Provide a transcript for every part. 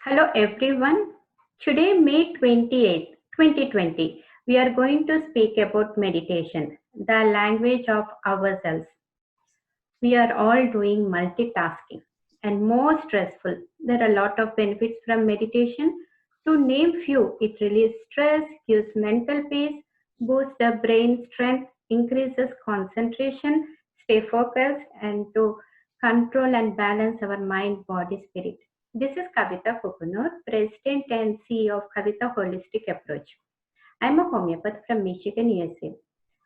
Hello everyone. Today, May 28th, 2020, we are going to speak about meditation, the language of ourselves. We are all doing multitasking and more stressful. There are a lot of benefits from meditation. To name few, it relieves stress, gives mental peace, boosts the brain strength, increases concentration, stay focused, and to control and balance our mind, body, spirit. This is Kavita Kukunur, President and CEO of Kavita Holistic Approach. I'm a homeopath from Michigan, USA.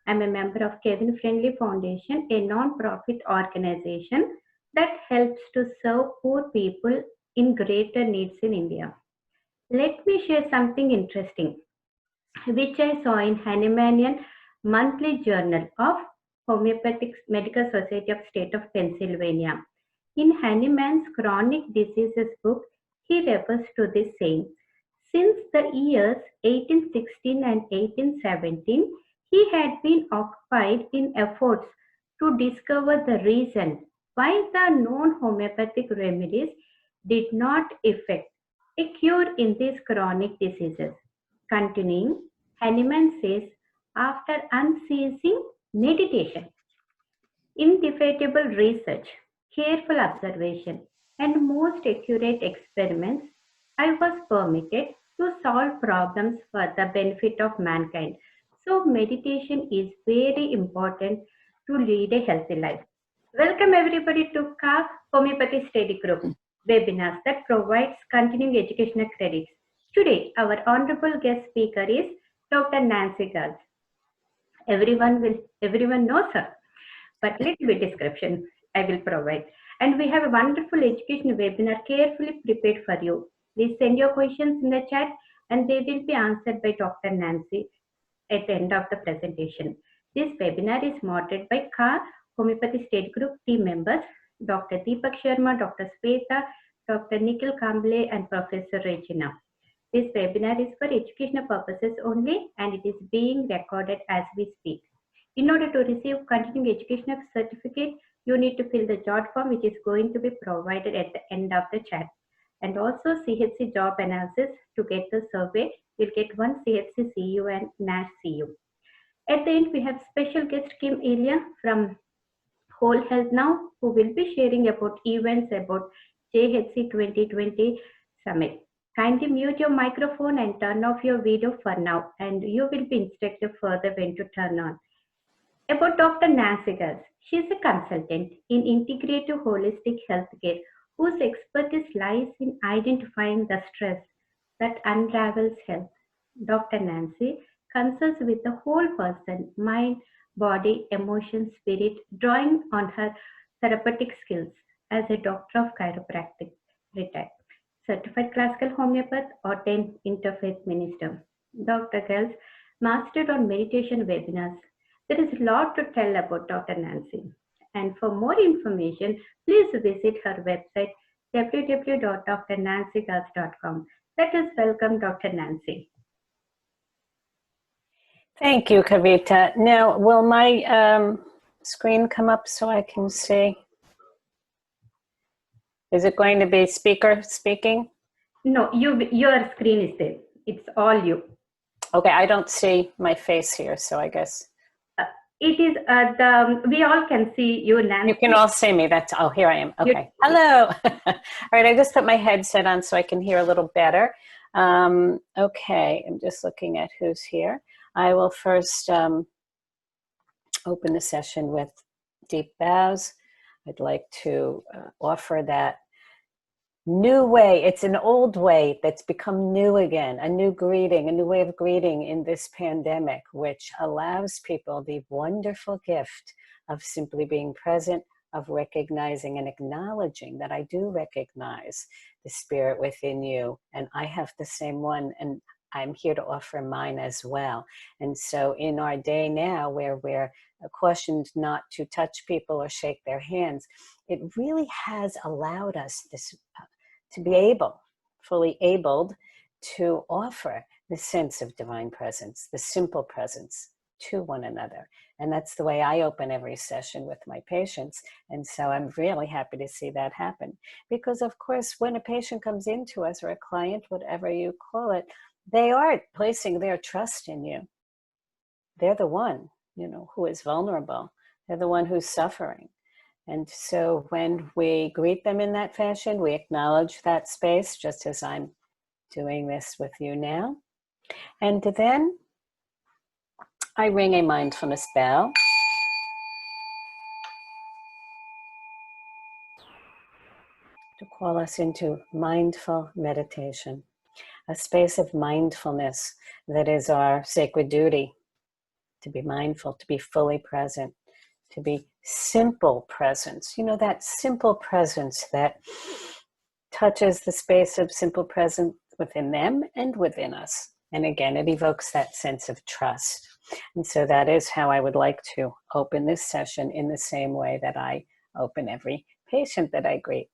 I'm a member of Kevin Friendly Foundation, a non-profit organization that helps to serve poor people in greater needs in India. Let me share something interesting, which I saw in Hahnemann's monthly journal of Homeopathic Medical Society of State of Pennsylvania. In Hahnemann's Chronic Diseases book, he refers to this saying, since the years 1816 and 1817, he had been occupied in efforts to discover the reason why the known homeopathic remedies did not effect a cure in these chronic diseases. Continuing, Hahnemann says, after unceasing meditation, indefatigable research, careful observation, and most accurate experiments, I was permitted to solve problems for the benefit of mankind. So, meditation is very important to lead a healthy life. Welcome everybody to CAF Homeopathy Study Group webinars that provides continuing educational credits. Today, our honorable guest speaker is Dr. Nancy Gahles. Everyone knows her, but little bit description I will provide. And we have a wonderful education webinar carefully prepared for you. Please send your questions in the chat and they will be answered by Dr. Nancy at the end of the presentation. This webinar is moderated by CAR Homeopathy State Group team members, Dr. Deepak Sharma, Dr. Sweta, Dr. Nikhil Kamble, and Professor Regina. This webinar is for educational purposes only and it is being recorded as we speak. In order to receive continuing educational certificate, you need to fill the JOT form which is going to be provided at the end of the chat. And also CHC job analysis to get the survey, you'll get one CHC CU and NASH CU. At the end, we have special guest Kim Ilya from Whole Health Now who will be sharing about events about JHC 2020 Summit. Kindly mute your microphone and turn off your video for now and you will be instructed further when to turn on. About Dr. Nancy Gahles, she is a consultant in integrative holistic healthcare whose expertise lies in identifying the stress that unravels health. Dr. Nancy consults with the whole person, mind, body, emotion, spirit, drawing on her therapeutic skills as a doctor of chiropractic, retired, certified classical homeopath, ordained interfaith minister. Dr. Gahles mastered on meditation webinars. There is a lot to tell about Dr. Nancy. And for more information, please visit her website www.drnancygahles.com. Let us welcome Dr. Nancy. Thank you, Kavita. Now, will my screen come up so I can see? Is it going to be speaker speaking? No, your screen is there. It's all you. Okay, I don't see my face here, so I guess. It is we all can see you, Nancy. You can all see me. Oh, here I am. Okay. Hello. All right, I just put my headset on so I can hear a little better. Okay, I'm just looking at who's here. I will first open the session with deep bows. I'd like to offer that new way. It's an old way that's become new again, a new greeting, a new way of greeting in this pandemic, which allows people the wonderful gift of simply being present, of recognizing and acknowledging that I do recognize the spirit within you, and I have the same one, and I'm here to offer mine as well. And so in our day now, where we're cautioned not to touch people or shake their hands, it really has allowed us this to be fully abled to offer the sense of divine presence, the simple presence to one another. And that's the way I open every session with my patients. And so I'm really happy to see that happen. Because of course, when a patient comes into us, or a client, whatever you call it, they are placing their trust in you. They're the one, who is vulnerable. They're the one who's suffering. And so when we greet them in that fashion, we acknowledge that space, just as I'm doing this with you now. And then I ring a mindfulness bell to call us into mindful meditation, a space of mindfulness that is our sacred duty, to be mindful, to be fully present, to be simple presence. That simple presence that touches the space of simple presence within them and within us. And again, it evokes that sense of trust. And so that is how I would like to open this session, in the same way that I open every patient that I greet.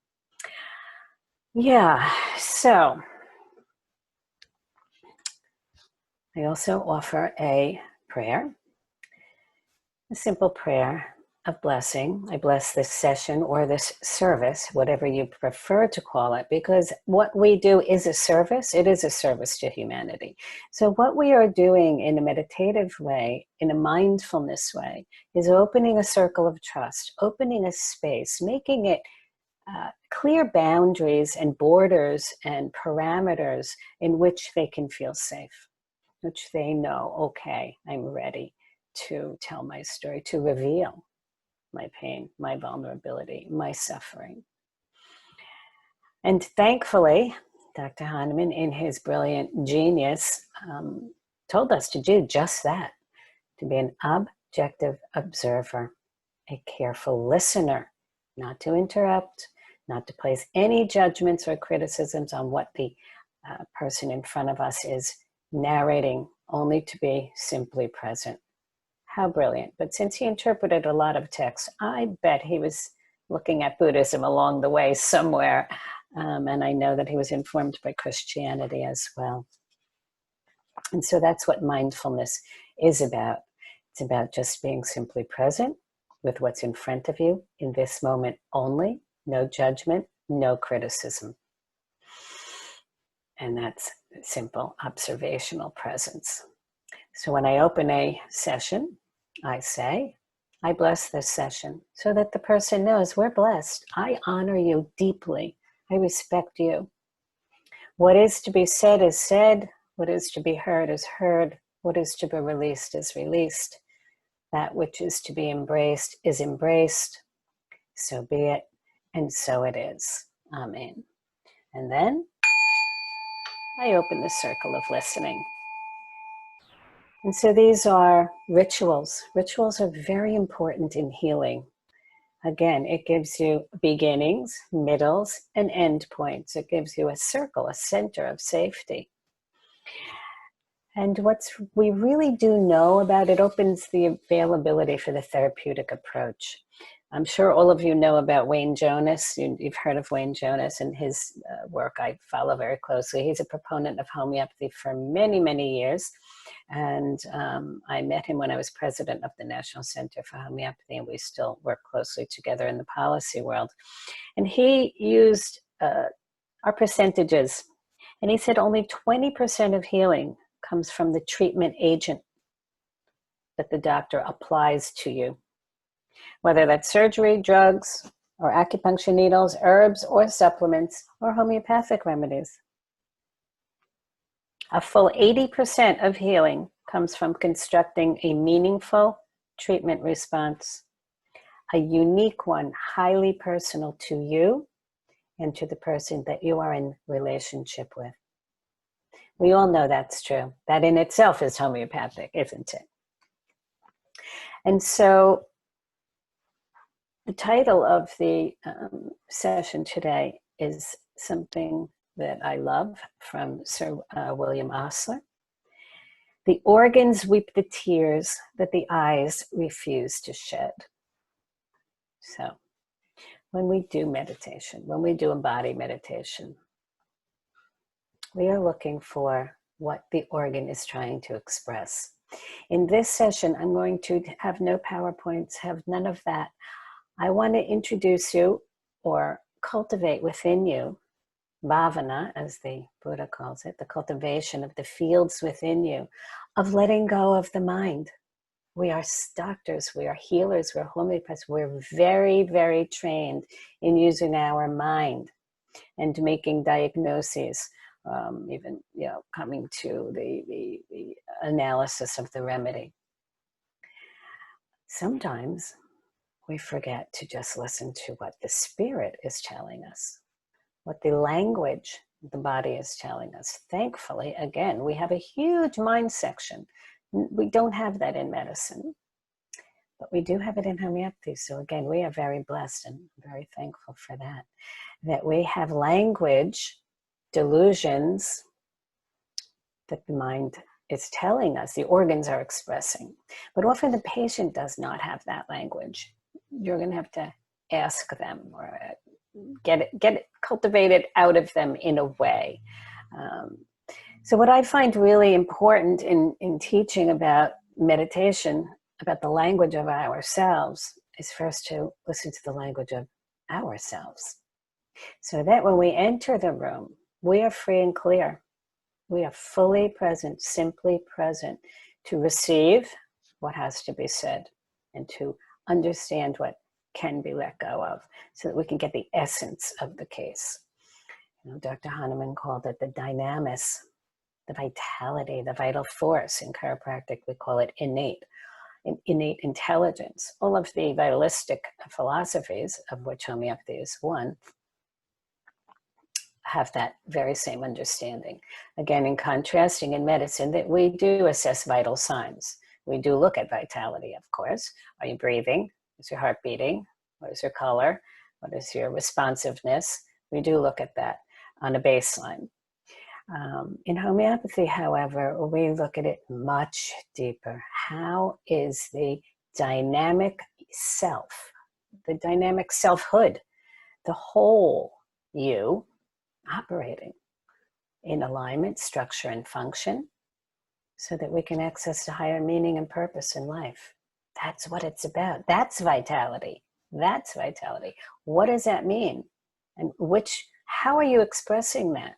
Yeah, so I also offer a prayer, a simple prayer of blessing. I bless this session or this service, whatever you prefer to call it, because what we do is a service. It is a service to humanity. So what we are doing in a meditative way, in a mindfulness way, is opening a circle of trust, opening a space, making it clear boundaries and borders and parameters in which they can feel safe, which they know, okay, I'm ready to tell my story, to reveal my pain, my vulnerability, my suffering. And thankfully, Dr. Hahnemann, in his brilliant genius, told us to do just that, to be an objective observer, a careful listener, not to interrupt, not to place any judgments or criticisms on what the person in front of us is narrating, only to be simply present. How brilliant. But since he interpreted a lot of texts, I bet he was looking at Buddhism along the way somewhere. And I know that he was informed by Christianity as well. And so that's what mindfulness is about. It's about just being simply present with what's in front of you in this moment only. No judgment, no criticism. And that's simple observational presence. So when I open a session, I say, I bless this session, so that the person knows we're blessed. I honor you deeply. I respect you. What is to be said is said. What is to be heard is heard. What is to be released is released. That which is to be embraced is embraced. So be it, and so it is. Amen. And then I open the circle of listening. And so these are rituals. Rituals are very important in healing. Again, it gives you beginnings, middles, and end points. It gives you a circle, a center of safety. And what we really do know about it opens the availability for the therapeutic approach. I'm sure all of you know about Wayne Jonas. You've heard of Wayne Jonas and his work I follow very closely. He's a proponent of homeopathy for many, many years. And I met him when I was president of the National Center for Homeopathy, and we still work closely together in the policy world. And he used our percentages, and he said only 20% of healing comes from the treatment agent that the doctor applies to you. Whether that's surgery, drugs, or acupuncture needles, herbs, or supplements, or homeopathic remedies. A full 80% of healing comes from constructing a meaningful treatment response, a unique one, highly personal to you and to the person that you are in relationship with. We all know that's true. That in itself is homeopathic, isn't it? And so the title of the session today is something that I love from Sir William Osler. The organs weep the tears that the eyes refuse to shed. So when we do meditation, when we do embodied meditation, we are looking for what the organ is trying to express. In this session, I'm going to have no PowerPoints, have none of that. I want to introduce you or cultivate within you bhavana, as the Buddha calls it, the cultivation of the fields within you, of letting go of the mind. We are doctors, we are healers, we're homeopaths, we're very, very trained in using our mind and making diagnoses, even coming to the analysis of the remedy. Sometimes we forget to just listen to what the spirit is telling us, what the language the body is telling us. Thankfully, again, we have a huge mind section. We don't have that in medicine, but we do have it in homeopathy. So again, we are very blessed and very thankful for that, that we have language delusions that the mind is telling us, the organs are expressing. But often the patient does not have that language. You're going to have to ask them or get it cultivated out of them in a way. So what I find really important in teaching about meditation, about the language of ourselves, is first to listen to the language of ourselves. So that when we enter the room, we are free and clear. We are fully present, simply present, to receive what has to be said and to understand what can be let go of, so that we can get the essence of the case. Dr. Hahnemann called it the dynamis, the vitality, the vital force. In chiropractic, we call it innate intelligence. All of the vitalistic philosophies, of which homeopathy is one, have that very same understanding. Again, in contrasting in medicine, that we do assess vital signs. We do look at vitality, of course. Are you breathing? Is your heart beating? What is your color? What is your responsiveness? We do look at that on a baseline. In homeopathy, however, we look at it much deeper. How is the dynamic self, the dynamic selfhood, the whole you, operating in alignment, structure, and function, so that we can access to higher meaning and purpose in life? That's what it's about. That's vitality. That's vitality. What does that mean? And how are you expressing that?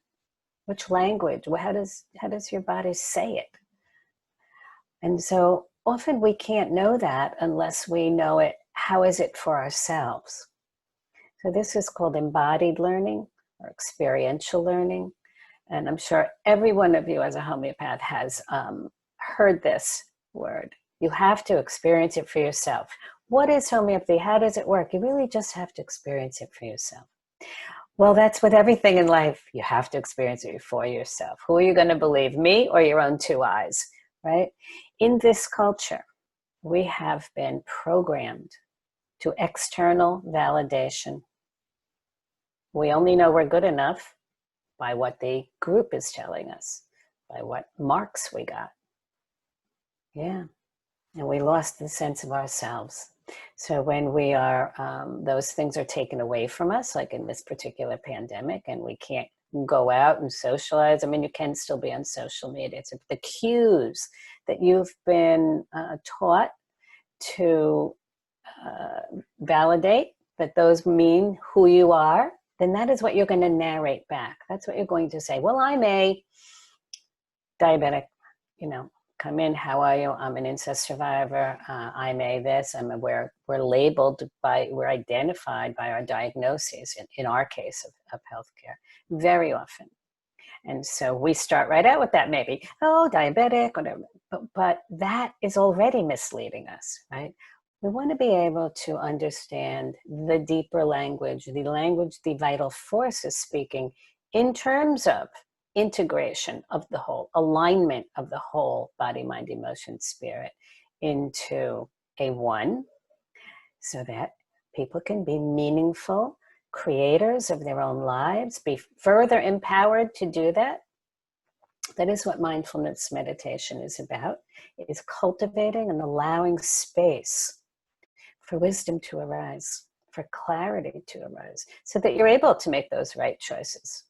Which language? How does your body say it? And so often we can't know that unless we know it. How is it for ourselves? So this is called embodied learning or experiential learning. And I'm sure every one of you as a homeopath has heard this word. You have to experience it for yourself. What is homeopathy? How does it work? You really just have to experience it for yourself. Well, that's with everything in life. You have to experience it for yourself. Who are you going to believe, me or your own two eyes, right? In this culture, we have been programmed to external validation. We only know we're good enough by what the group is telling us, by what marks we got. Yeah. And we lost the sense of ourselves. So when we are, those things are taken away from us, like in this particular pandemic, and we can't go out and socialize. I mean, you can still be on social media. It's the cues that you've been taught to validate, that those mean who you are, then that is what you're going to narrate back. That's what you're going to say. Well, I'm a diabetic, come in, how are you? I'm an incest survivor. I'm a this. We're labeled we're identified by our diagnoses, in our case of healthcare, very often. And so we start right out with that, maybe, diabetic, whatever. But that is already misleading us, right? We want to be able to understand the deeper language, the vital force is speaking in terms of integration of the whole, alignment of the whole body, mind, emotion, spirit into a one, so that people can be meaningful creators of their own lives, be further empowered to do that. That is what mindfulness meditation is about. It is cultivating and allowing space for wisdom to arise, for clarity to arise, so that you're able to make those right choices,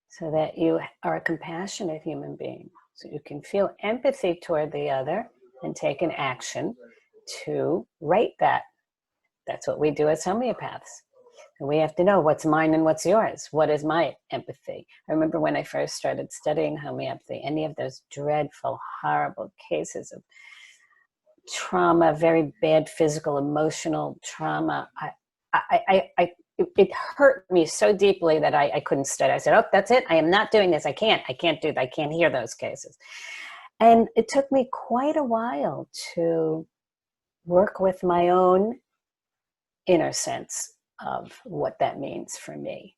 so that you are a compassionate human being, So you can feel empathy toward the other and take an action to right that. That's what we do as homeopaths. And we have to know what's mine and what's yours. What is my empathy? I remember when I first started studying homeopathy, any of those dreadful, horrible cases of trauma, very bad physical, emotional trauma, it hurt me so deeply that I couldn't study. I said, oh, that's it. I am not doing this. I can't do that. I can't hear those cases. And it took me quite a while to work with my own inner sense of what that means for me.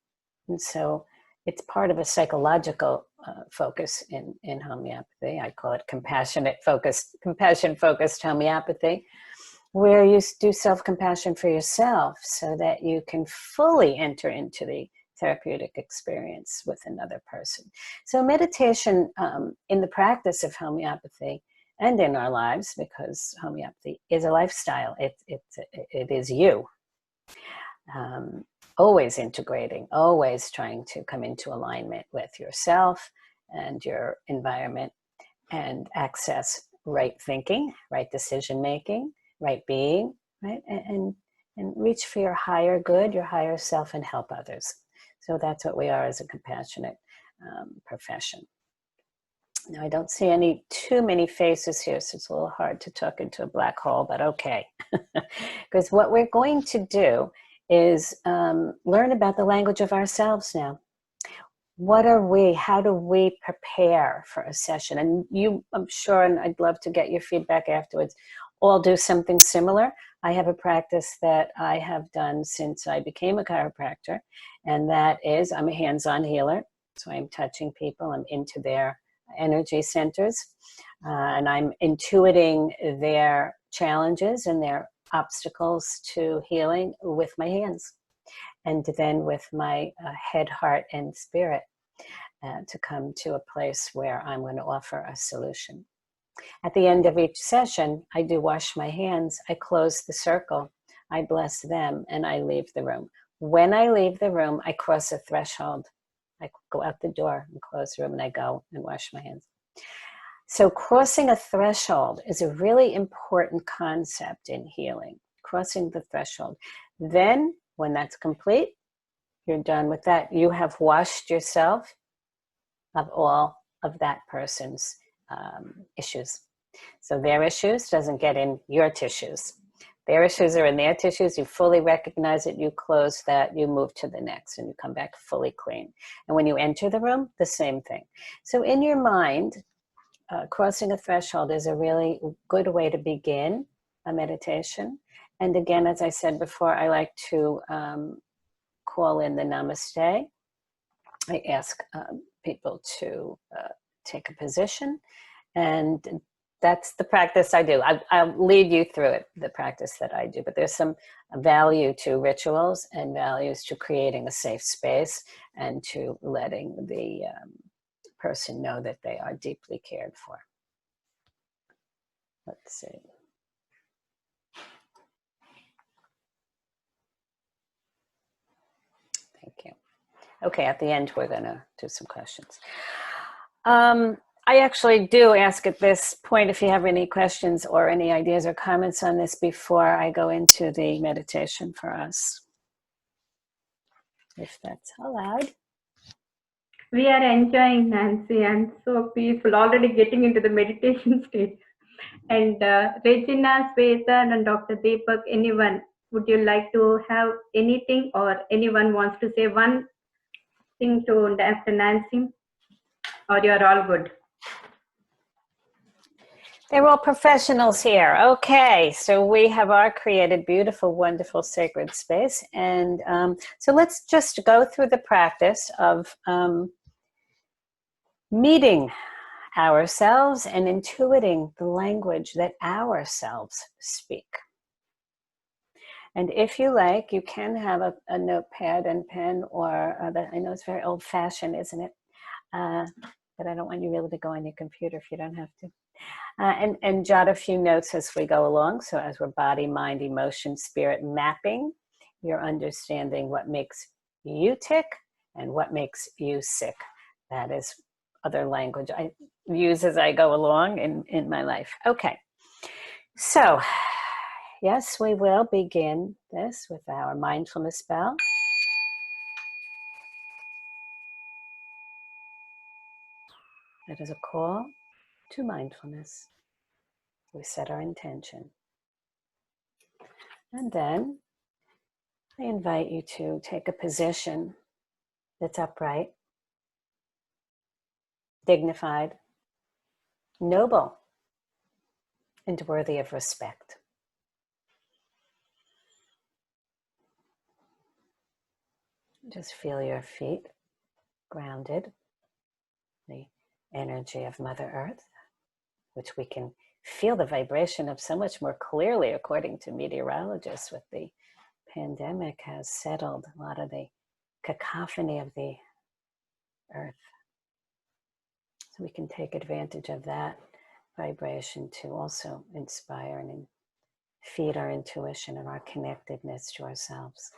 And so it's part of a psychological focus in homeopathy. I call it compassion-focused homeopathy, where you do self-compassion for yourself so that you can fully enter into the therapeutic experience with another person. So meditation in the practice of homeopathy and in our lives, because homeopathy is a lifestyle, it is you. Always integrating, always trying to come into alignment with yourself and your environment and access right thinking, right decision making, right being, right? And reach for your higher good, your higher self, and help others. So that's what we are as a compassionate profession. Now, I don't see too many faces here, so it's a little hard to talk into a black hole, but okay. Because what we're going to do is learn about the language of ourselves now. What are we? How do we prepare for a session? And you, I'm sure, and I'd love to get your feedback afterwards, all do something similar. I have a practice that I have done since I became a chiropractor, and that is I'm a hands-on healer. So I'm touching people, I'm into their energy centers, and I'm intuiting their challenges and their obstacles to healing with my hands, and then with my head, heart, and spirit to come to a place where I'm going to offer a solution. At the end of each session, I do wash my hands, I close the circle, I bless them, and I leave the room. When I leave the room, I cross a threshold. I go out the door and close the room, and I go and wash my hands. So crossing a threshold is a really important concept in healing, crossing the threshold. Then, when that's complete, you're done with that. You have washed yourself of all of that person's issues. So their issues doesn't get in your tissues. Their issues are in their tissues. You fully recognize it. You close that. You move to the next, and you come back fully clean. And when you enter the room, the same thing. So in your mind, crossing a threshold is a really good way to begin a meditation. And again, as I said before, I like to call in the namaste. I ask people to take a position, and that's the practice I do. I'll lead you through it, the practice that I do, but there's some value to rituals and values to creating a safe space and to letting the person know that they are deeply cared for. Let's see. Thank you. Okay, at the end, we're going to do some questions. I actually do ask at this point if you have any questions or any ideas or comments on this before I go into the meditation for us, if that's allowed. We are enjoying, Nancy, and so peaceful, already getting into the meditation state. And Regina, Swetha, and Dr. Deepak, anyone, would you like to have anything, or anyone wants to say one thing to Dr. Nancy, or you're all good? They're all professionals here. Okay, so we have our created beautiful, wonderful, sacred space. And so let's just go through the practice of meeting ourselves and intuiting the language that ourselves speak. And if you like, you can have a notepad and pen, or I know it's very old-fashioned, isn't it? But I don't want you really to go on your computer if you don't have to. And jot a few notes as we go along. So as we're body, mind, emotion, spirit mapping, you're understanding what makes you tick and what makes you sick. That is other language. use as I go along in my life. Okay, so yes, we will begin this with our mindfulness bell. That is a call to mindfulness. We set our intention. And then I invite you to take a position that's upright, dignified, noble, and worthy of respect. Just feel your feet grounded, the energy of Mother Earth, which we can feel the vibration of so much more clearly, according to meteorologists, with the pandemic has settled a lot of the cacophony of the earth. So we can take advantage of that vibration to also inspire and feed our intuition and our connectedness to ourselves.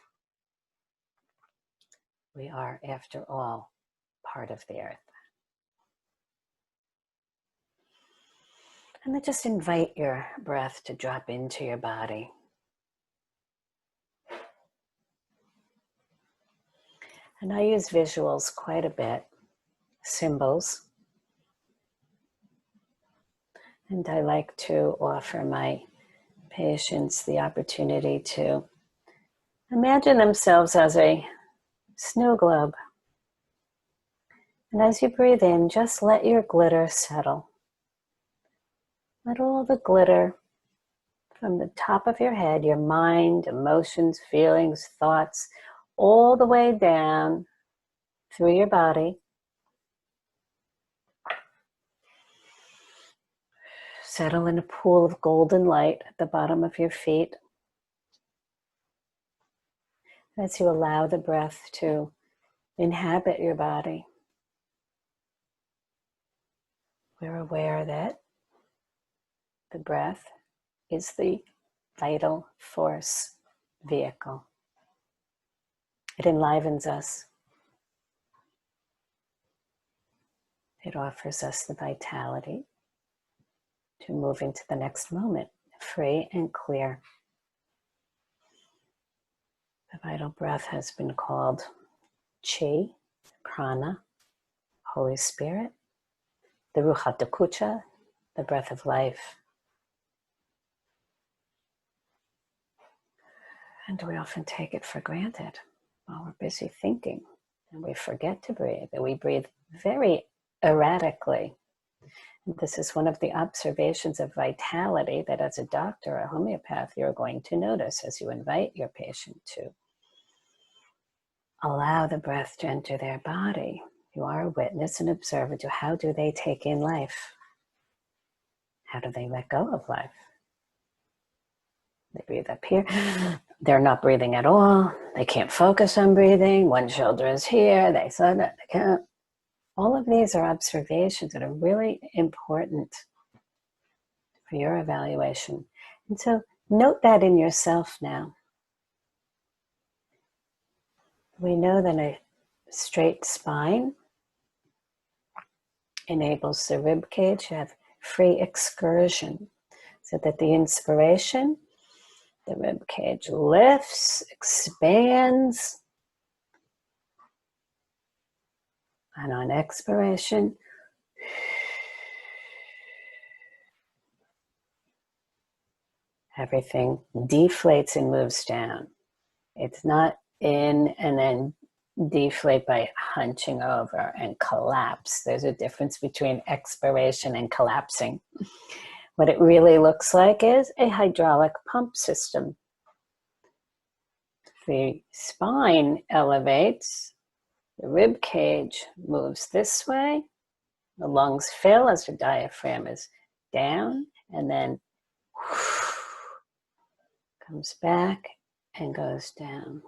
We are, after all, part of the earth. And then just invite your breath to drop into your body. And I use visuals quite a bit, symbols. And I like to offer my patients the opportunity to imagine themselves as a snow globe. And as you breathe in, just let your glitter settle. Let all the glitter from the top of your head, your mind, emotions, feelings, thoughts, all the way down through your body. Settle in a pool of golden light at the bottom of your feet. As you allow the breath to inhabit your body, we're aware that the breath is the vital force vehicle. It enlivens us. It offers us the vitality to move into the next moment, free and clear. The vital breath has been called Chi, Prana, Holy Spirit, the Ruach HaDakucha, the breath of life. And we often take it for granted while we're busy thinking, and we forget to breathe, that we breathe very erratically. And this is one of the observations of vitality that as a doctor, a homeopath, you're going to notice as you invite your patient to allow the breath to enter their body. You are a witness and observer to how do they take in life? How do they let go of life? They breathe up here. They're not breathing at all. They can't focus on breathing. One shoulder is here. They said that they can't. All of these are observations that are really important for your evaluation. And so note that in yourself now. We know that a straight spine enables the rib cage to have free excursion, so that the inspiration, the rib cage lifts, expands, and on expiration, everything deflates and moves down. It's not in and then deflate by hunching over and collapse. There's a difference between expiration and collapsing. What it really looks like is a hydraulic pump system. The spine elevates, the rib cage moves this way, the lungs fill as the diaphragm is down, and then comes back and goes down.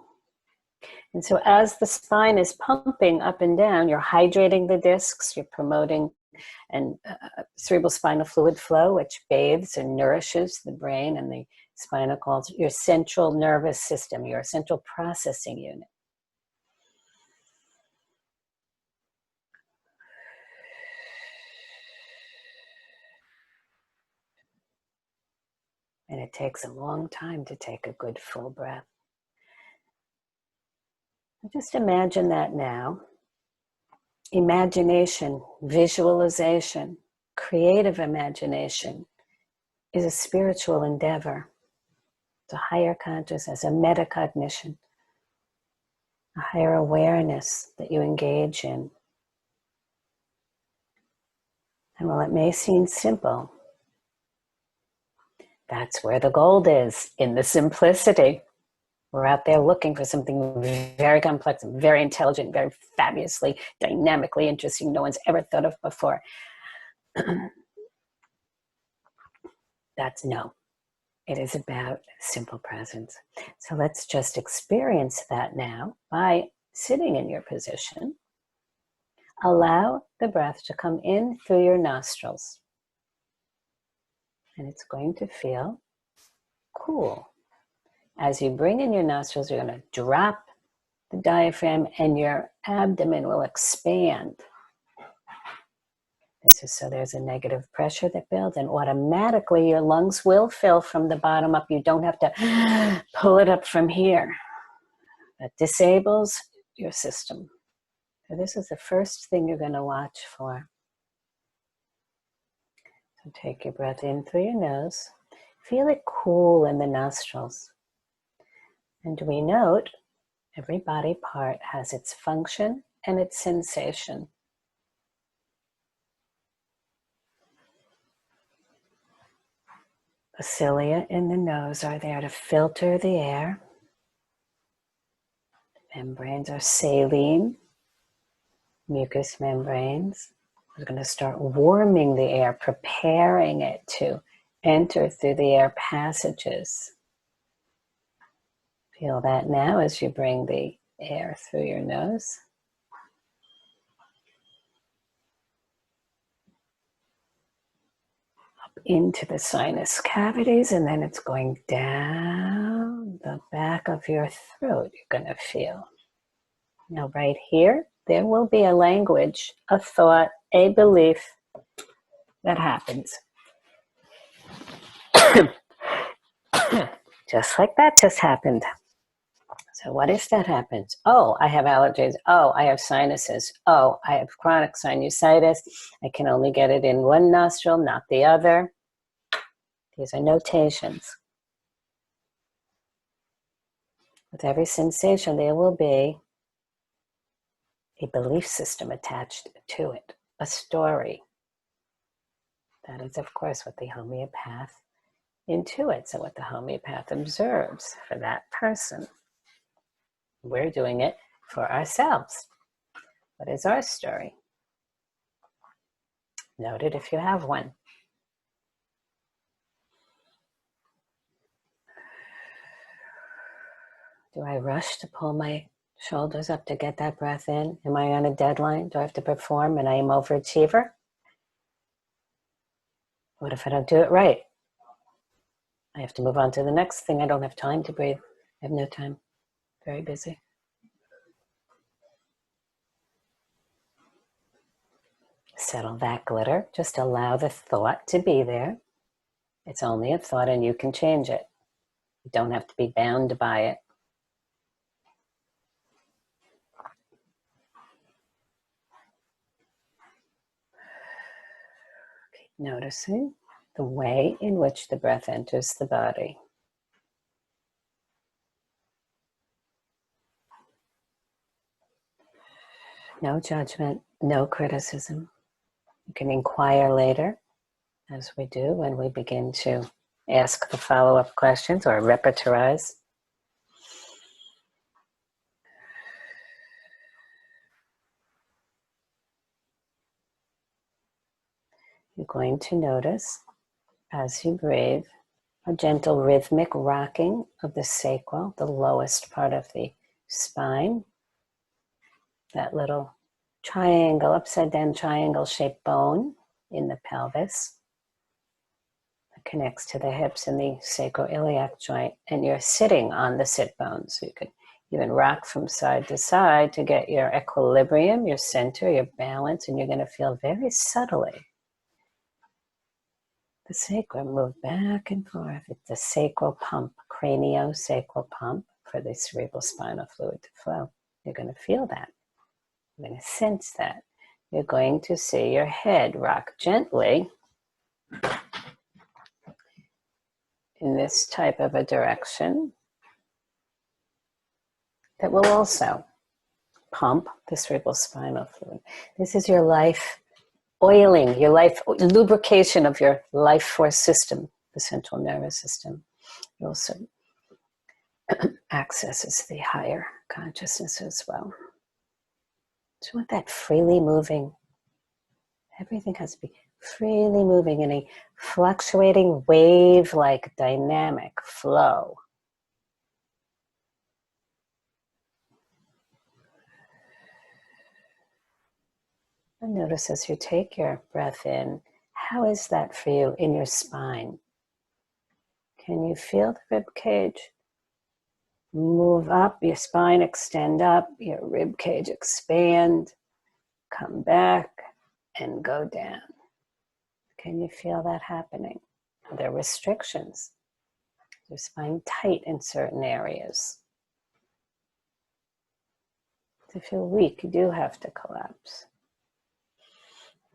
And so as the spine is pumping up and down, you're hydrating the discs, you're promoting and cerebral spinal fluid flow, which bathes and nourishes the brain and the spinal cord, your central nervous system, your central processing unit. And it takes a long time to take a good full breath. Just imagine that now. Imagination, visualization, creative imagination is a spiritual endeavor. It's a higher consciousness, a metacognition, a higher awareness that you engage in. And while it may seem simple, that's where the gold is, in the simplicity. We're out there looking for something very complex, very intelligent, very fabulously, dynamically interesting, no one's ever thought of before. That's no. It is about simple presence. So let's just experience that now by sitting in your position. Allow the breath to come in through your nostrils. And it's going to feel cool. As you bring in your nostrils, you're going to drop the diaphragm and your abdomen will expand. This is so there's a negative pressure that builds, and automatically your lungs will fill from the bottom up. You don't have to pull it up from here. That disables your system. So this is the first thing you're going to watch for. So take your breath in through your nose. Feel it cool in the nostrils. And we note every body part has its function and its sensation. The cilia in the nose are there to filter the air. The membranes are saline, mucous membranes. We're going to start warming the air, preparing it to enter through the air passages. Feel that now as you bring the air through your nose. Up into the sinus cavities, and then it's going down the back of your throat, you're going to feel. Now right here, there will be a language, a thought, a belief that happens. Just like that just happened. So what if that happens? Oh, I have allergies. Oh, I have sinuses. Oh, I have chronic sinusitis. I can only get it in one nostril, not the other. These are notations. With every sensation, there will be a belief system attached to it, a story. That is, of course, what the homeopath intuits and what the homeopath observes for that person. We're doing it for ourselves. What is our story? Note it if you have one. Do I rush to pull my shoulders up to get that breath in? Am I on a deadline? Do I have to perform and I am overachiever? What if I don't do it right? I have to move on to the next thing. I don't have time to breathe. I have no time. Very busy. Settle that glitter. Just allow the thought to be there. It's only a thought and you can change it. You don't have to be bound by it. Keep noticing the way in which the breath enters the body. No judgment, no criticism. You can inquire later, as we do when we begin to ask the follow-up questions or repertorize. You're going to notice, as you breathe, a gentle rhythmic rocking of the sacral, the lowest part of the spine. That little triangle, upside down triangle shaped bone in the pelvis that connects to the hips and the sacroiliac joint, and you're sitting on the sit bone, so you could even rock from side to side to get your equilibrium, your center, your balance, and you're going to feel very subtly the sacrum move back and forth. It's a sacral pump, craniosacral pump for the cerebral spinal fluid to flow. You're going to feel that. You're going to sense that. You're going to see your head rock gently in this type of a direction that will also pump the cerebral spinal fluid. This is your life oiling, your life lubrication of your life force system, the central nervous system. It also accesses the higher consciousness as well. So you want that freely moving. Everything has to be freely moving in a fluctuating wave-like dynamic flow. And notice as you take your breath in, how is that for you in your spine? Can you feel the rib cage move up, your spine extend up, your rib cage expand, come back, and go down? Can you feel that happening? Are there restrictions? Is your spine tight in certain areas? To feel weak, you do have to collapse.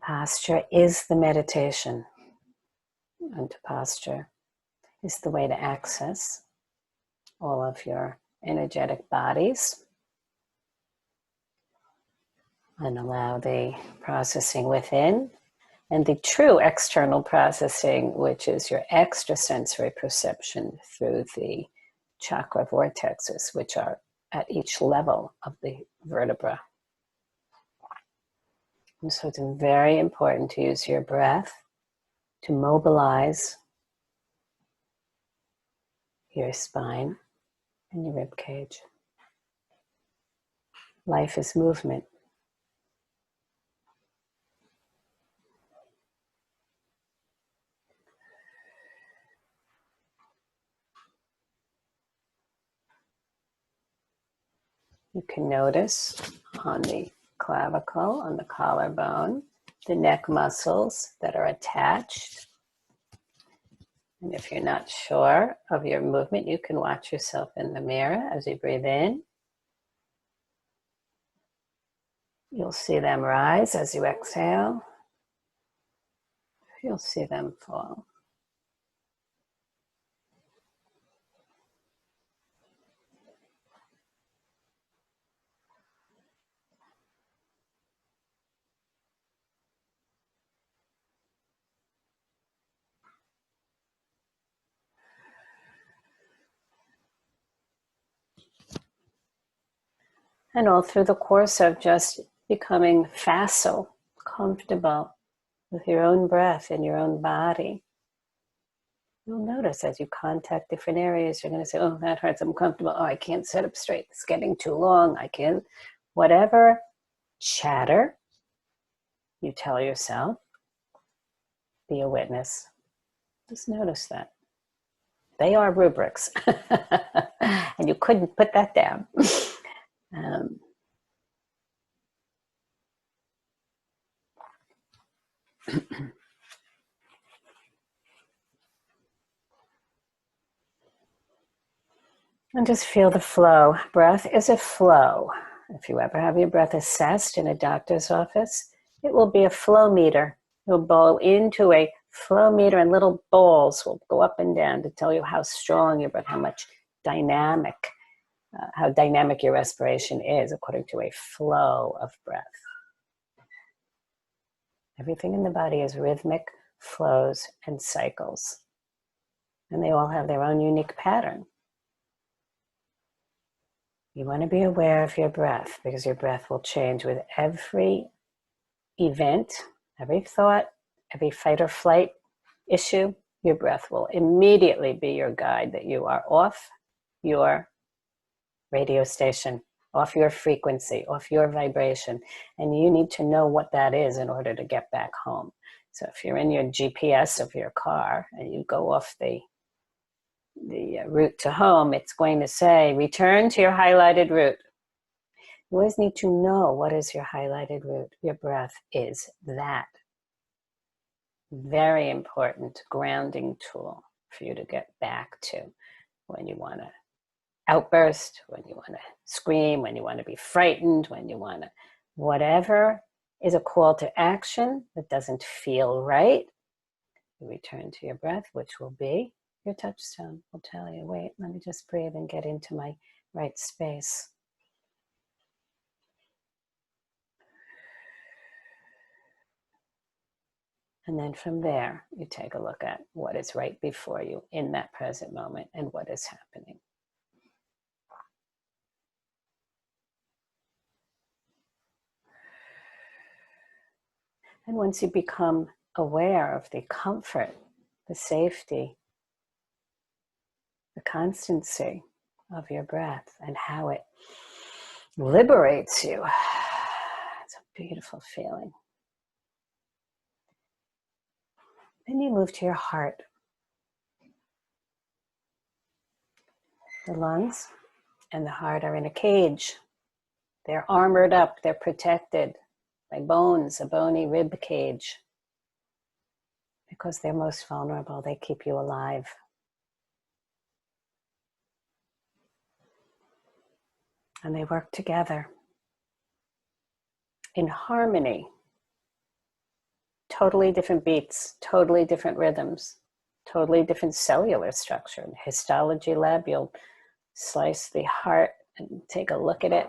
Posture is the meditation. And posture is the way to access all of your energetic bodies and allow the processing within and the true external processing, which is your extrasensory perception through the chakra vortexes, which are at each level of the vertebra. And so it's very important to use your breath to mobilize your spine and your rib cage. Life is movement. You can notice on the clavicle, on the collarbone, the neck muscles that are attached. And if you're not sure of your movement, you can watch yourself in the mirror as you breathe in. You'll see them rise as you exhale. You'll see them fall. And all through the course of just becoming facile, comfortable with your own breath and your own body, you'll notice as you contact different areas, you're going to say, oh, that hurts, I'm comfortable. Oh, I can't sit up straight. It's getting too long. I can't. Whatever chatter you tell yourself, be a witness. Just notice that. They are rubrics. And you couldn't put that down. And just feel the flow. Breath is a flow. If you ever have your breath assessed in a doctor's office, it will be a flow meter. You'll blow into a flow meter and little balls will go up and down to tell you how strong your breath, how much dynamic, how dynamic your respiration is according to a flow of breath. Everything in the body is rhythmic flows and cycles. And they all have their own unique pattern. You want to be aware of your breath because your breath will change with every event, every thought, every fight or flight issue. Your breath will immediately be your guide that you are off your radio station, off your frequency, off your vibration. And you need to know what that is in order to get back home. So if you're in your GPS of your car and you go off the route to home, it's going to say, return to your highlighted route. You always need to know what is your highlighted route. Your breath is that. Very important grounding tool for you to get back to when you want to outburst, when you want to scream, when you want to be frightened, when you want to, whatever is a call to action that doesn't feel right, you return to your breath, which will be your touchstone. Will tell you, wait, let me just breathe and get into my right space. And then from there, you take a look at what is right before you in that present moment and what is happening. And once you become aware of the comfort, the safety, the constancy of your breath and how it liberates you, it's a beautiful feeling. Then you move to your heart. The lungs and the heart are in a cage. They're armored up, they're protected by bones, a bony rib cage. Because they're most vulnerable, they keep you alive. And they work together in harmony. Totally different beats, totally different rhythms, totally different cellular structure. In the histology lab, you'll slice the heart and take a look at it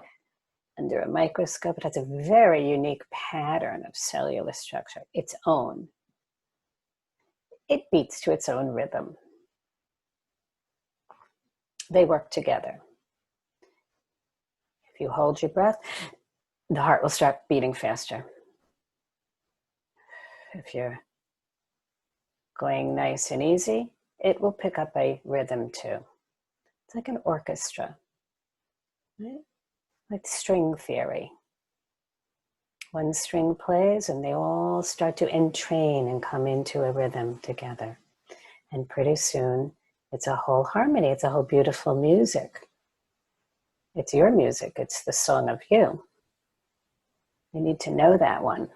under a microscope. It has a very unique pattern of cellular structure, its own. It beats to its own rhythm. They work together. If you hold your breath, the heart will start beating faster. If you're going nice and easy, it will pick up a rhythm too. It's like an orchestra, right? Like string theory. One string plays and they all start to entrain and come into a rhythm together. And pretty soon, it's a whole harmony. It's a whole beautiful music. It's your music. It's the song of you. You need to know that one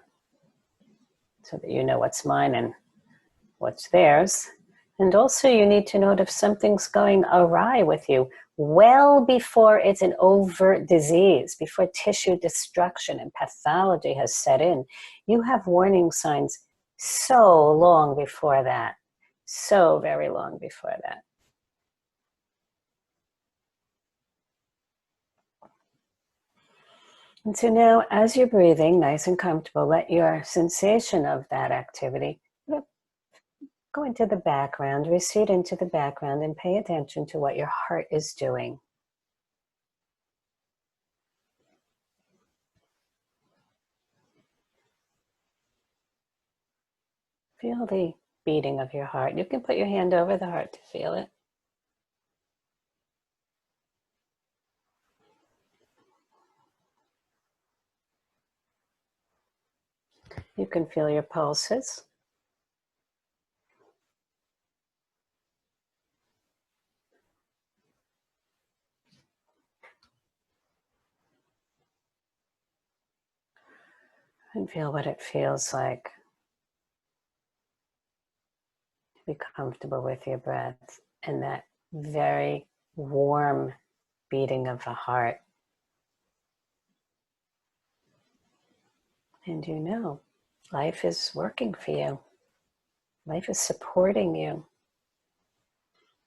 so that you know what's mine and what's theirs. And also you need to know if something's going awry with you well before it's an overt disease, before tissue destruction and pathology has set in. You have warning signs so long before that, so very long before that. And so now, as you're breathing, nice and comfortable, let your sensation of that activity go into the background, recede into the background, and pay attention to what your heart is doing. Feel the beating of your heart. You can put your hand over the heart to feel it. You can feel your pulses. And feel what it feels like to be comfortable with your breath and that very warm beating of the heart. And you know, life is working for you. Life is supporting you.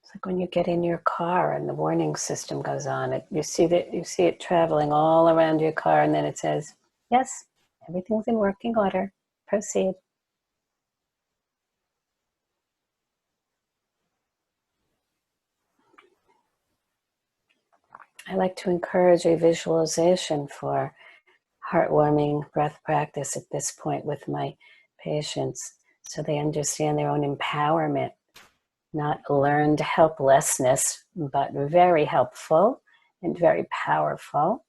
It's like when you get in your car and the warning system goes on. You see it traveling all around your car, and then it says, yes, everything's in working order. Proceed. I like to encourage a visualization for heartwarming breath practice at this point with my patients, so they understand their own empowerment, not learned helplessness, but very helpful and very powerful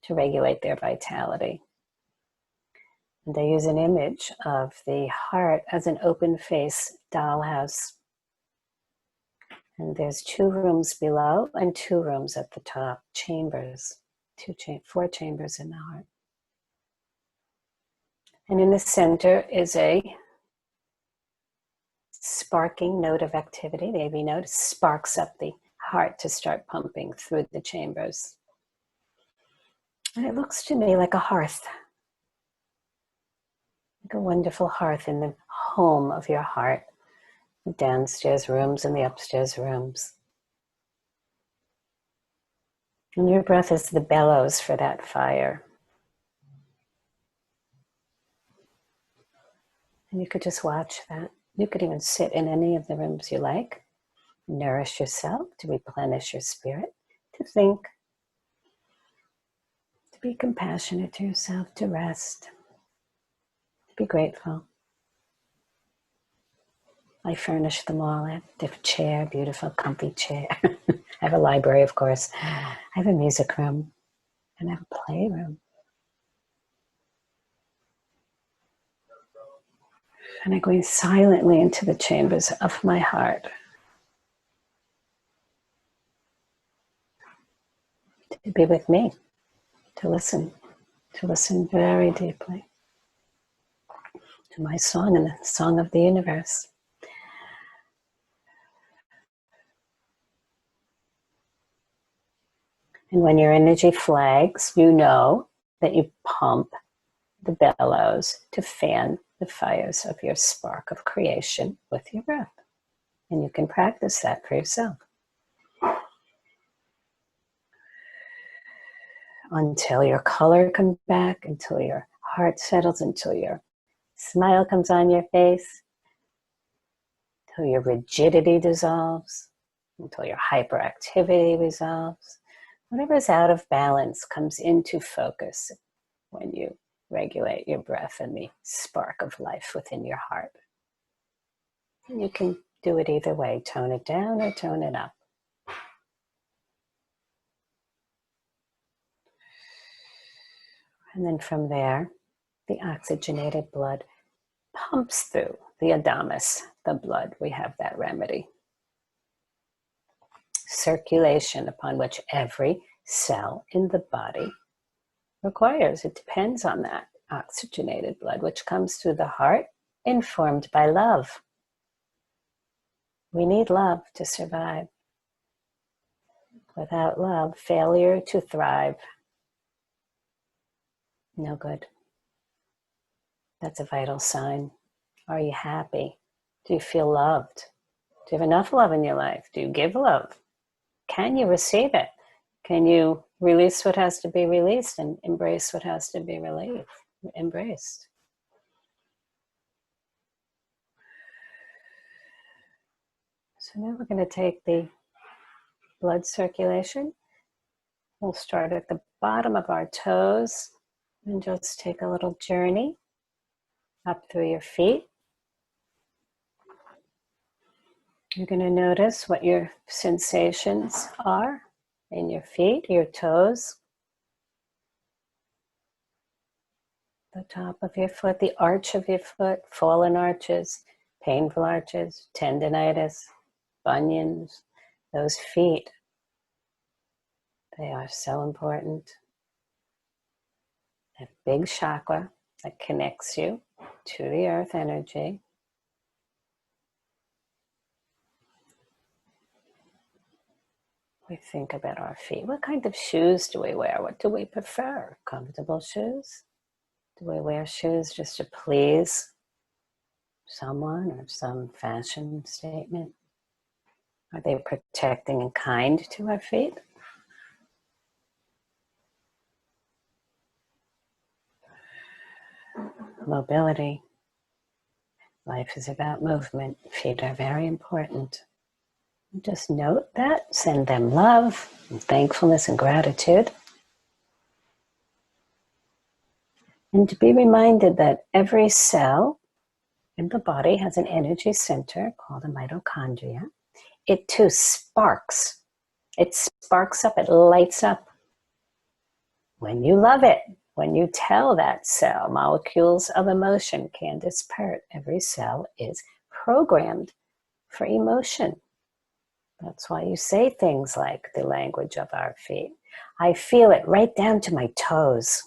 to regulate their vitality. And I use an image of the heart as an open face dollhouse. And there's 2 rooms below and 2 rooms at the top, chambers, 4 chambers in the heart. And in the center is a sparking note of activity. The AV note sparks up the heart to start pumping through the chambers. And it looks to me like a hearth, like a wonderful hearth in the home of your heart, the downstairs rooms and the upstairs rooms. And your breath is the bellows for that fire. And you could just watch that. You could even sit in any of the rooms you like, nourish yourself, to replenish your spirit, to think, to be compassionate to yourself, to rest, to be grateful. I furnish them all. I have a different chair, beautiful, comfy chair. I have a library, of course. I have a music room, and I have a playroom. And I go in silently into the chambers of my heart to be with me, to listen very deeply to my song and the song of the universe. And when your energy flags, you know that you pump the bellows to fan the fires of your spark of creation with your breath. And you can practice that for yourself. Until your color comes back, until your heart settles, until your smile comes on your face, until your rigidity dissolves, until your hyperactivity resolves. Whatever is out of balance comes into focus when you regulate your breath and the spark of life within your heart. And you can do it either way, tone it down or tone it up. And then from there, the oxygenated blood pumps through the adamas, the blood. We have that remedy. Circulation upon which every cell in the body requires. It depends on that oxygenated blood, which comes through the heart, informed by love. We need love to survive. Without love, failure to thrive. No good. That's a vital sign. Are you happy? Do you feel loved? Do you have enough love in your life? Do you give love? Can you receive it? Can you release what has to be released and embrace what has to be embraced? So now we're going to take the blood circulation. We'll start at the bottom of our toes and just take a little journey up through your feet. You're going to notice what your sensations are in your feet, your toes, the top of your foot, the arch of your foot, fallen arches, painful arches, tendinitis, bunions, those feet. They are so important. That big chakra that connects you to the earth energy. We think about our feet. What kind of shoes do we wear? What do we prefer? Comfortable shoes? Do we wear shoes just to please someone or some fashion statement? Are they protecting and kind to our feet? Mobility. Life is about movement. Feet are very important. Just note that, send them love and thankfulness and gratitude. And to be reminded that every cell in the body has an energy center called a mitochondria. It too sparks. It sparks up, it lights up. When you love it, when you tell that cell, molecules of emotion, Candace Pert, every cell is programmed for emotion. That's why you say things like the language of our feet. I feel it right down to my toes.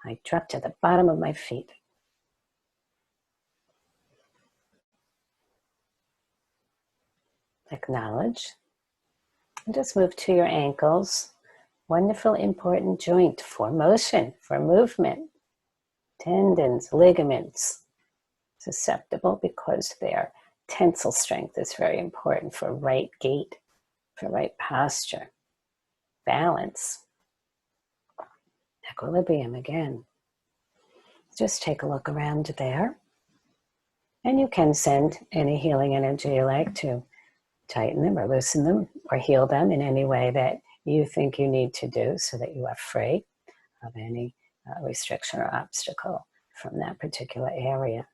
I drop to the bottom of my feet. Acknowledge. And just move to your ankles. Wonderful, important joint for motion, for movement. Tendons, ligaments, susceptible because their tensile strength is very important for right gait, for right posture, balance, equilibrium again. Just take a look around there. And you can send any healing energy you like to tighten them or loosen them or heal them in any way that you think you need to do so that you are free of any restriction or obstacle from that particular area.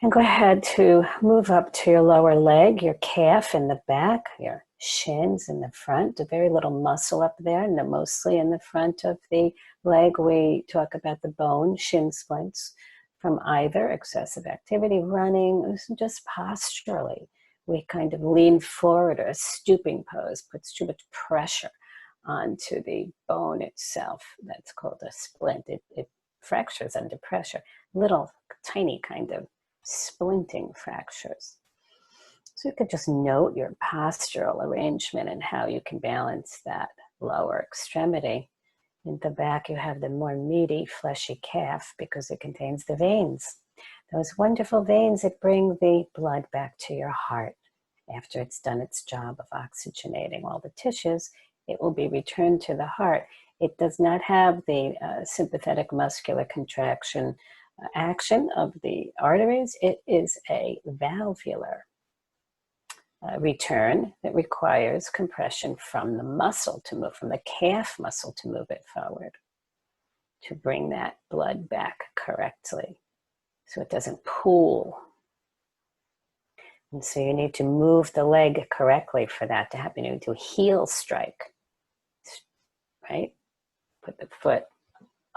And go ahead to move up to your lower leg, your calf in the back, your shins in the front, a very little muscle up there, and mostly in the front of the leg. We talk about the bone, shin splints, from either excessive activity, running, just posturally. We kind of lean forward, or a stooping pose puts too much pressure onto the bone itself. That's called a splint. It fractures under pressure. Little tiny kind of splinting fractures. So you could just note your postural arrangement and how you can balance that lower extremity. In the back, you have the more meaty, fleshy calf because it contains the veins. Those wonderful veins that bring the blood back to your heart. After it's done its job of oxygenating all the tissues, it will be returned to the heart. It does not have the sympathetic muscular contraction action of the arteries. It is a valvular return that requires compression from the muscle to move, from the calf muscle to move it forward, to bring that blood back correctly so it doesn't pool. And so you need to move the leg correctly for that to happen. You need to heel strike, right? Put the foot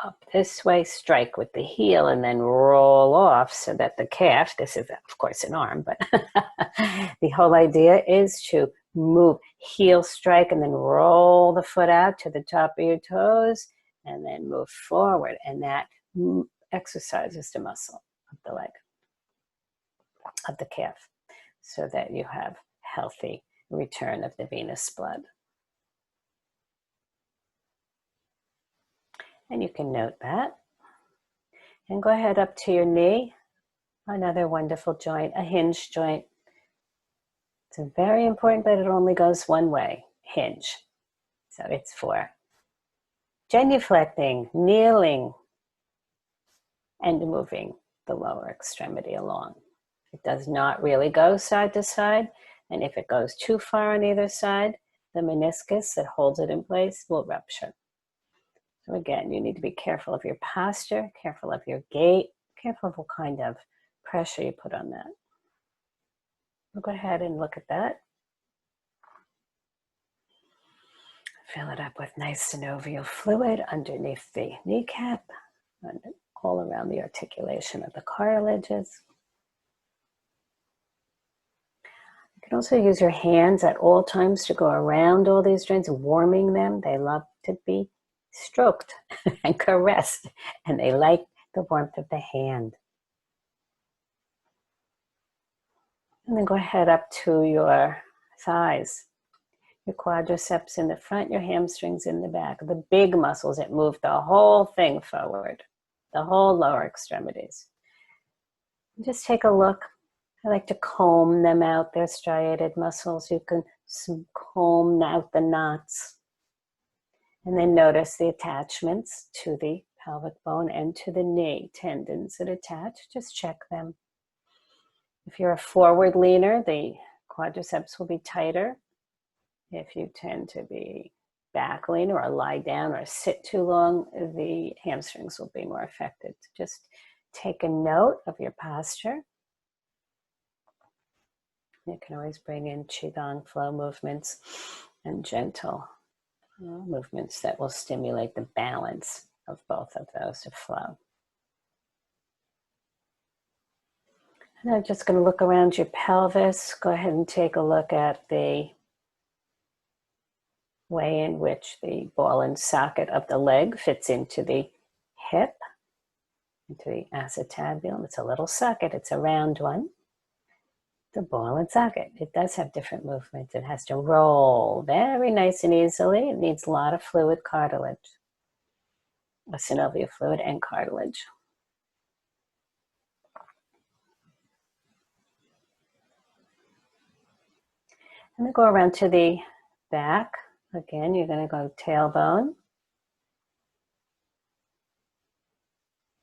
up this way, strike with the heel, and then roll off so that the calf, this is of course an arm, but the whole idea is to move, heel strike, and then roll the foot out to the top of your toes, and then move forward. And that exercises the muscle of the leg, of the calf, so that you have healthy return of the venous blood. And you can note that. And go ahead up to your knee, another wonderful joint, a hinge joint. It's very important that it only goes one way, hinge. So it's for genuflecting, kneeling, and moving the lower extremity along. It does not really go side to side, and if it goes too far on either side, the meniscus that holds it in place will rupture. So again, you need to be careful of your posture, careful of your gait, careful of what kind of pressure you put on that. We'll go ahead and look at that. Fill it up with nice synovial fluid underneath the kneecap, and all around the articulation of the cartilages. You can also use your hands at all times to go around all these joints, warming them. They love to be stroked and caressed, and they like the warmth of the hand. And then go ahead up to your thighs, your quadriceps in the front, your hamstrings in the back, the big muscles that move the whole thing forward, the whole lower extremities. Just take a look. I like to comb them out. They're striated muscles. You can comb out the knots. And then notice the attachments to the pelvic bone and to the knee, tendons that attach. Just check them. If you're a forward leaner, the quadriceps will be tighter. If you tend to be back leaner or lie down or sit too long, the hamstrings will be more affected. Just take a note of your posture. You can always bring in qigong flow movements and gentle movements that will stimulate the balance of both of those to flow. And I'm just going to look around your pelvis. Go ahead and take a look at the way in which the ball and socket of the leg fits into the hip, into the acetabulum. It's a little socket, it's a round one. the ball and socket. It does have different movements. It has to roll very nice and easily. It needs a lot of fluid cartilage, a synovial fluid and cartilage. And then go around to the back. Again, you're going to go tailbone,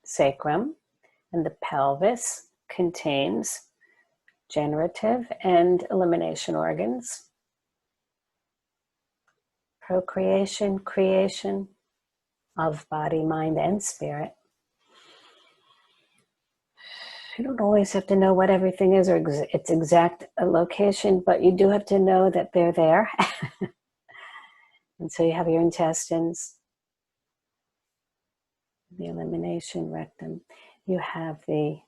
sacrum, and the pelvis contains generative and elimination organs, procreation, creation of body, mind, and spirit. You don't always have to know what everything is or its exact location, but you do have to know that they're there. And so you have your intestines, the elimination rectum. You have the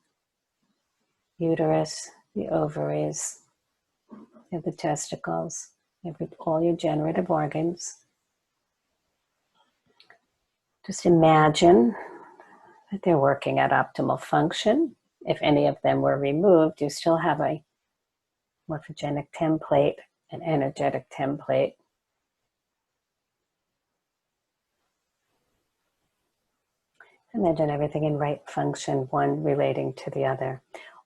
uterus, the ovaries, you have the testicles, you have all your generative organs. Just imagine that they're working at optimal function. If any of them were removed, you still have a morphogenic template, an energetic template. Imagine everything in right function, one relating to the other.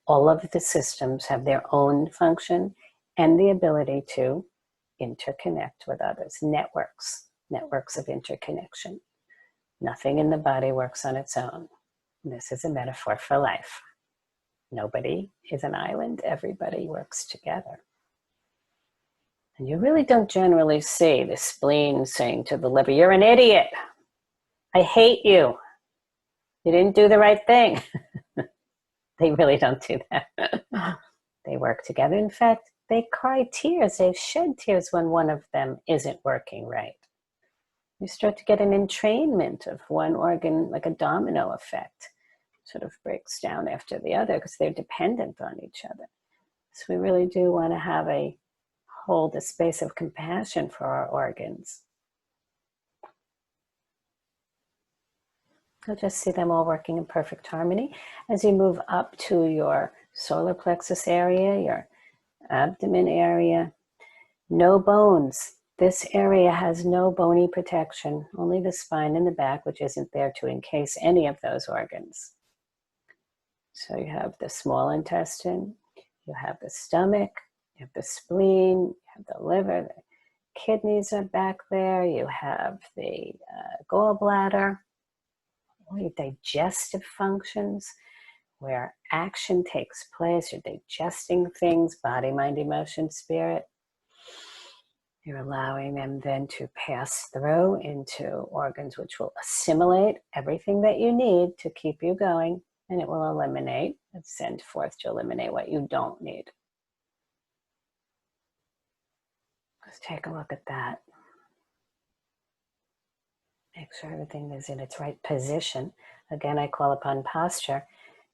All of the systems have their own function and the ability to interconnect with others. Networks of interconnection. Nothing in the body works on its own. This is a metaphor for life. Nobody is an island. Everybody works together. And you really don't generally see the spleen saying to the liver, "You're an idiot. I hate you. You didn't do the right thing." They really don't do that. They work together. In fact, they cry tears. They shed tears when one of them isn't working right. You start to get an entrainment of one organ, like a domino effect, sort of breaks down after the other because they're dependent on each other. So we really do want to hold a space of compassion for our organs. You'll just see them all working in perfect harmony. As you move up to your solar plexus area, your abdomen area, no bones. This area has no bony protection, only the spine and the back, which isn't there to encase any of those organs. So you have the small intestine, you have the stomach, you have the spleen, you have the liver, the kidneys are back there, you have the gallbladder, all your digestive functions, where action takes place. You're digesting things, body, mind, emotion, spirit. You're allowing them then to pass through into organs which will assimilate everything that you need to keep you going, and it will eliminate and send forth to eliminate what you don't need. Let's take a look at that. Make sure everything is in its right position. Again, I call upon posture.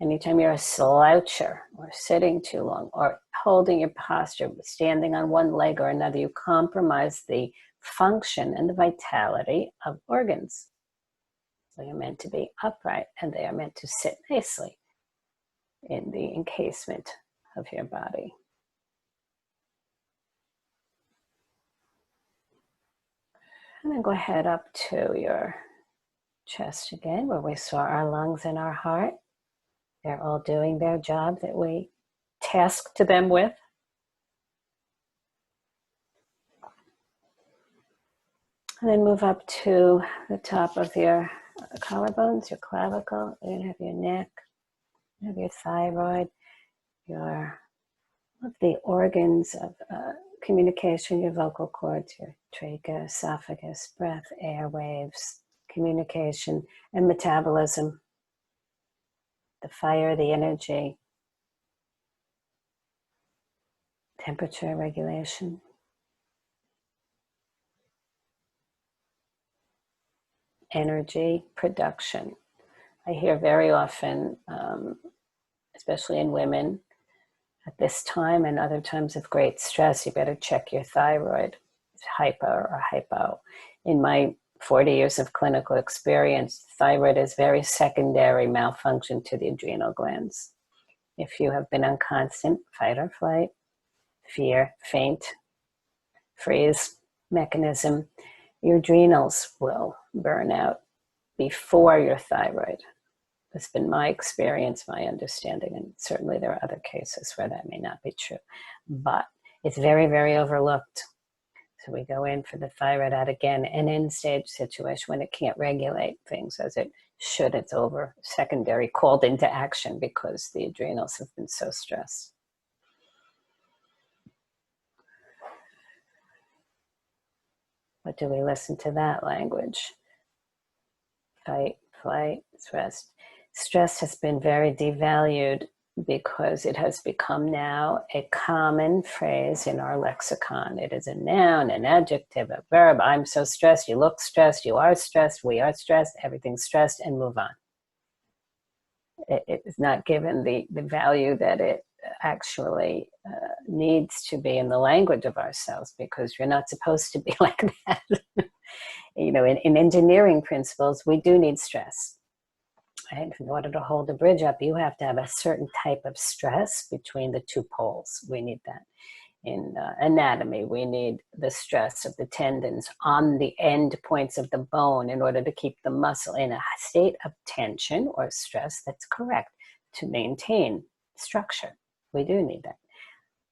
Anytime you're a sloucher or sitting too long or holding your posture, standing on one leg or another, you compromise the function and the vitality of organs. So you're meant to be upright and they are meant to sit nicely in the encasement of your body. And then go ahead up to your chest again, where we saw our lungs and our heart. They're all doing their job that we tasked them with. And then move up to the top of your collarbones, your clavicle. You're going to have your neck, you have your thyroid, all of the organs of communication, your vocal cords, your trachea, esophagus, breath, airwaves, communication, and metabolism. The fire, the energy, temperature regulation. Energy production. I hear very often, especially in women, at this time and other times of great stress, you better check your thyroid. It's hyper or hypo. In my 40 years of clinical experience, thyroid is very secondary malfunction to the adrenal glands. If you have been on constant fight or flight, fear, faint, freeze mechanism, your adrenals will burn out before your thyroid. That's been my experience, my understanding, and certainly there are other cases where that may not be true. But it's very, very overlooked. So we go in for the thyroid out again, an end-stage situation when it can't regulate things as it should. It's over, secondary, called into action because the adrenals have been so stressed. But do we listen to that language? Fight, flight, rest. Stress has been very devalued because it has become now a common phrase in our lexicon. It is a noun, an adjective, a verb. I'm so stressed, you look stressed, you are stressed, we are stressed, everything's stressed, and move on. It is not given the value that it actually needs to be in the language of ourselves, because you're not supposed to be like that. You know, in engineering principles, we do need stress. Right? In order to hold a bridge up, you have to have a certain type of stress between the two poles. We need that. In anatomy, we need the stress of the tendons on the end points of the bone in order to keep the muscle in a state of tension or stress that's correct to maintain structure. We do need that.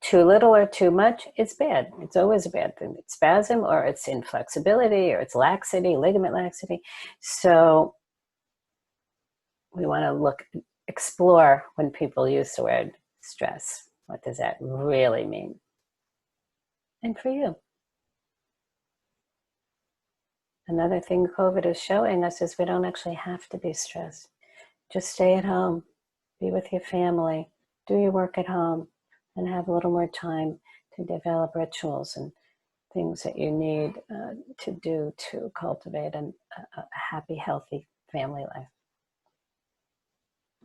Too little or too much, it's bad. It's always a bad thing. It's spasm, or it's inflexibility, or it's laxity, ligament laxity. So we want to explore when people use the word stress. What does that really mean? And for you. Another thing COVID is showing us is we don't actually have to be stressed. Just stay at home, be with your family, do your work at home, and have a little more time to develop rituals and things that you need to do to cultivate a happy, healthy family life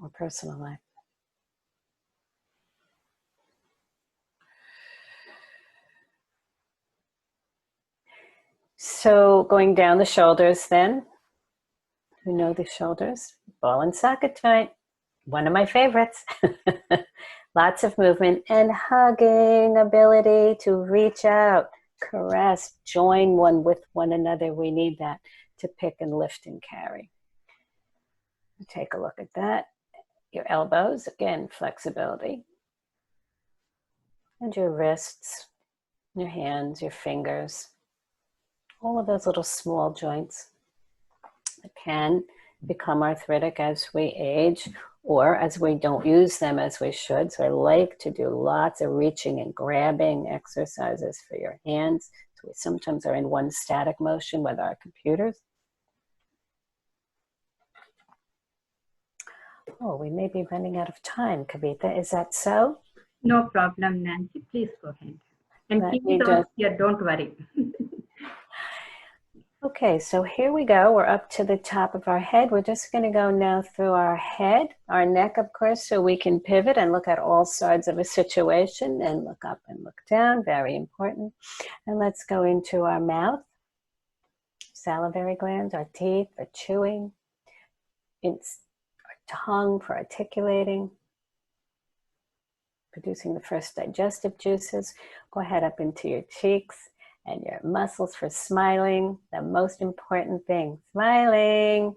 or personal life. So going down the shoulders then, who know the shoulders? Ball and socket joint, one of my favorites. Lots of movement and hugging ability to reach out, caress, join one with one another. We need that to pick and lift and carry. Take a look at that. Your elbows, again, flexibility. And your wrists, your hands, your fingers. All of those little small joints that can become arthritic as we age, or as we don't use them as we should. So I like to do lots of reaching and grabbing exercises for your hands. So we sometimes are in one static motion with our computers. Oh, we may be running out of time, Kavita. Is that so? No problem, Nancy. Please go ahead. And keep it on here, don't worry. Okay, so here we go. We're up to the top of our head. We're just going to go now through our head, our neck, of course, so we can pivot and look at all sides of a situation and look up and look down. Very important. And let's go into our mouth, salivary glands, our teeth for chewing, it's our tongue for articulating, producing the first digestive juices. Go ahead up into your cheeks. And your muscles for smiling, the most important thing, smiling.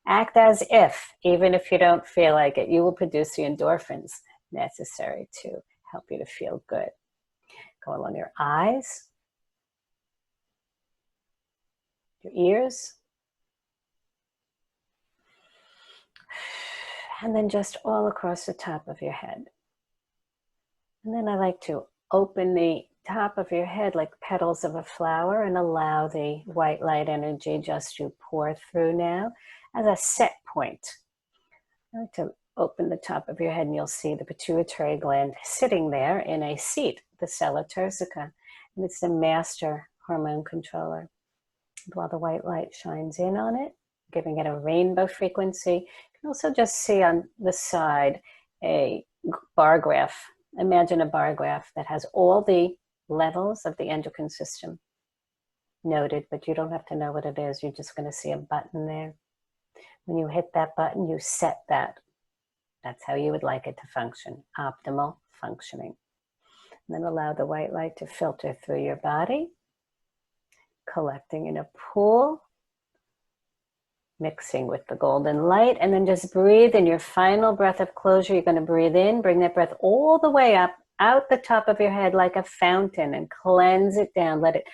Act as if, even if you don't feel like it, you will produce the endorphins necessary to help you to feel good. Go along your eyes, your ears, and then just all across the top of your head. And then I like to open the top of your head like petals of a flower and allow the white light energy just to pour through now as a set point. I like to open the top of your head and you'll see the pituitary gland sitting there in a seat, the sella turcica, and it's the master hormone controller. While the white light shines in on it, giving it a rainbow frequency, you can also just see on the side a bar graph. Imagine a bar graph that has all the levels of the endocrine system noted, but you don't have to know what it is. You're just going to see a button there. When you hit that button, you set that That's how you would like it to function, optimal functioning. And then allow the white light to filter through your body, collecting in a pool, mixing with the golden light, and then just breathe in your final breath of closure. You're going to breathe in, bring that breath all the way up, out the top of your head like a fountain, and cleanse it down. Let it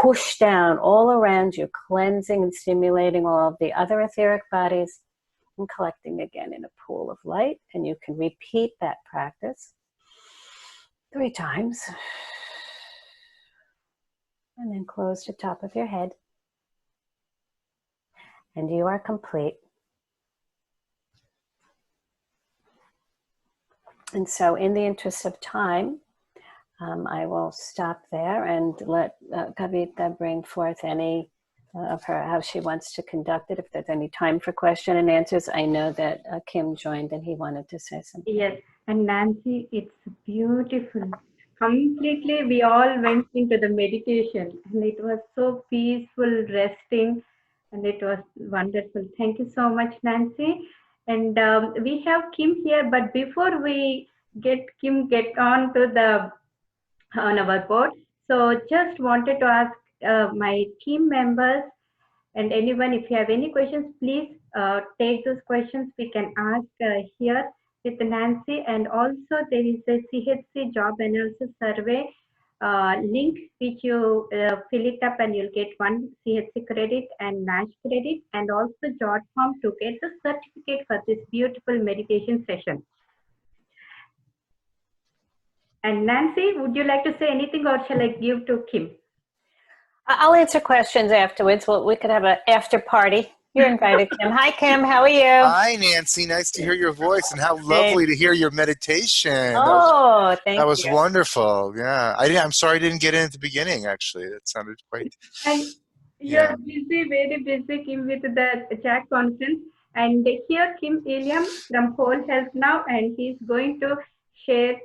whoosh down all around you, cleansing and stimulating all of the other etheric bodies, and collecting again in a pool of light. And you can repeat that practice 3 times. And then close the top of your head. And you are complete. And so in the interest of time, I will stop there and let Kavita bring forth any of her, how she wants to conduct it. If there's any time for question and answers, I know that Kim joined and he wanted to say something. Yes, and Nancy, it's beautiful. Completely, we all went into the meditation and it was so peaceful, resting, and it was wonderful. Thank you so much, Nancy. And we have Kim here, but before we get on to the on our board, so just wanted to ask my team members and anyone, if you have any questions, please take those questions. We can ask here with Nancy. And also there is a CHC job analysis survey link, which you fill it up and you'll get 1 CHC credit and NASH credit, and also jot form to get the certificate for this beautiful meditation session. And Nancy, would you like to say anything, or shall I give to Kim? I'll answer questions afterwards. Well, we could have an after party. You're invited, Kim. Hi, Kim. How are you? Hi, Nancy. Nice to hear your voice, and how lovely to hear your meditation. Oh, thank you. That was wonderful. Yeah, I'm sorry I didn't get in at the beginning. Actually, that sounded quite. And you're busy, very busy, Kim, with the chat conference. And here, Kim William from Whole Health Now, and he's going to share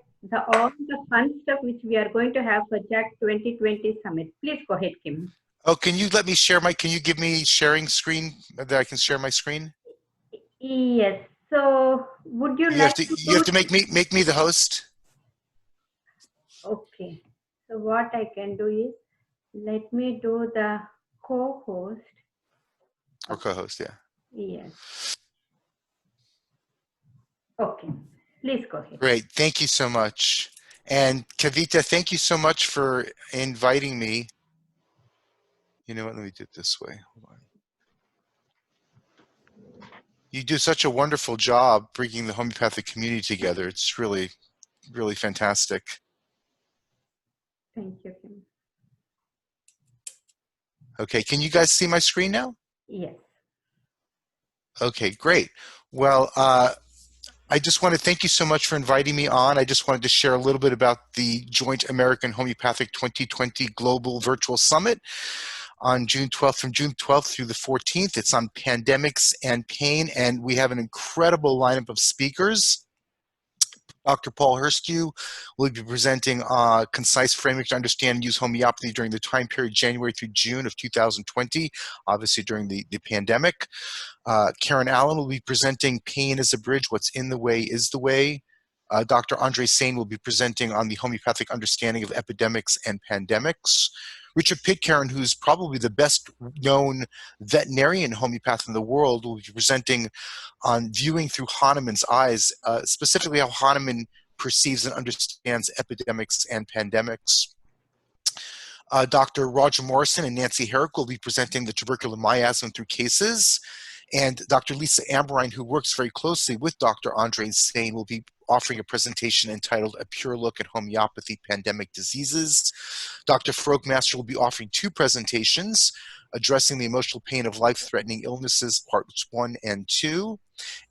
all the fun stuff which we are going to have for Jack 2020 Summit. Please go ahead, Kim. Oh, can you let me share can you give me sharing screen that I can share my screen? Yes. So would you like you have to make me the host? Okay. So what I can do is, let me do the co-host. Or co-host, yeah. Yes. Okay. Please go ahead. Great. Thank you so much. And Kavita, thank you so much for inviting me. You know what? Let me do it this way. Hold on. You do such a wonderful job bringing the homeopathic community together. It's really, really fantastic. Thank you, Kim. Okay. Can you guys see my screen now? Yes. Okay, great. Well, I just want to thank you so much for inviting me on. I just wanted to share a little bit about the Joint American Homeopathic 2020 Global Virtual Summit on June 12th, from June 12th through the 14th. It's on pandemics and pain, and we have an incredible lineup of speakers. Dr. Paul Herskew will be presenting a concise framework to understand and use homeopathy during the time period January through June of 2020, obviously during the pandemic. Karen Allen will be presenting Pain as a Bridge, What's in the Way is the Way. Dr. Andre Sain will be presenting on the homeopathic understanding of epidemics and pandemics. Richard Pitcairn, who's probably the best known veterinarian homeopath in the world, will be presenting on viewing through Hahnemann's eyes, specifically how Hahnemann perceives and understands epidemics and pandemics. Dr. Roger Morrison and Nancy Herrick will be presenting the tubercular miasm through cases. And Dr. Lisa Amberine, who works very closely with Dr. Andre Sain, will be offering a presentation entitled A Pure Look at Homeopathy Pandemic Diseases. Dr. Frogmaster will be offering 2 presentations, Addressing the Emotional Pain of Life-Threatening Illnesses, Parts 1 and 2.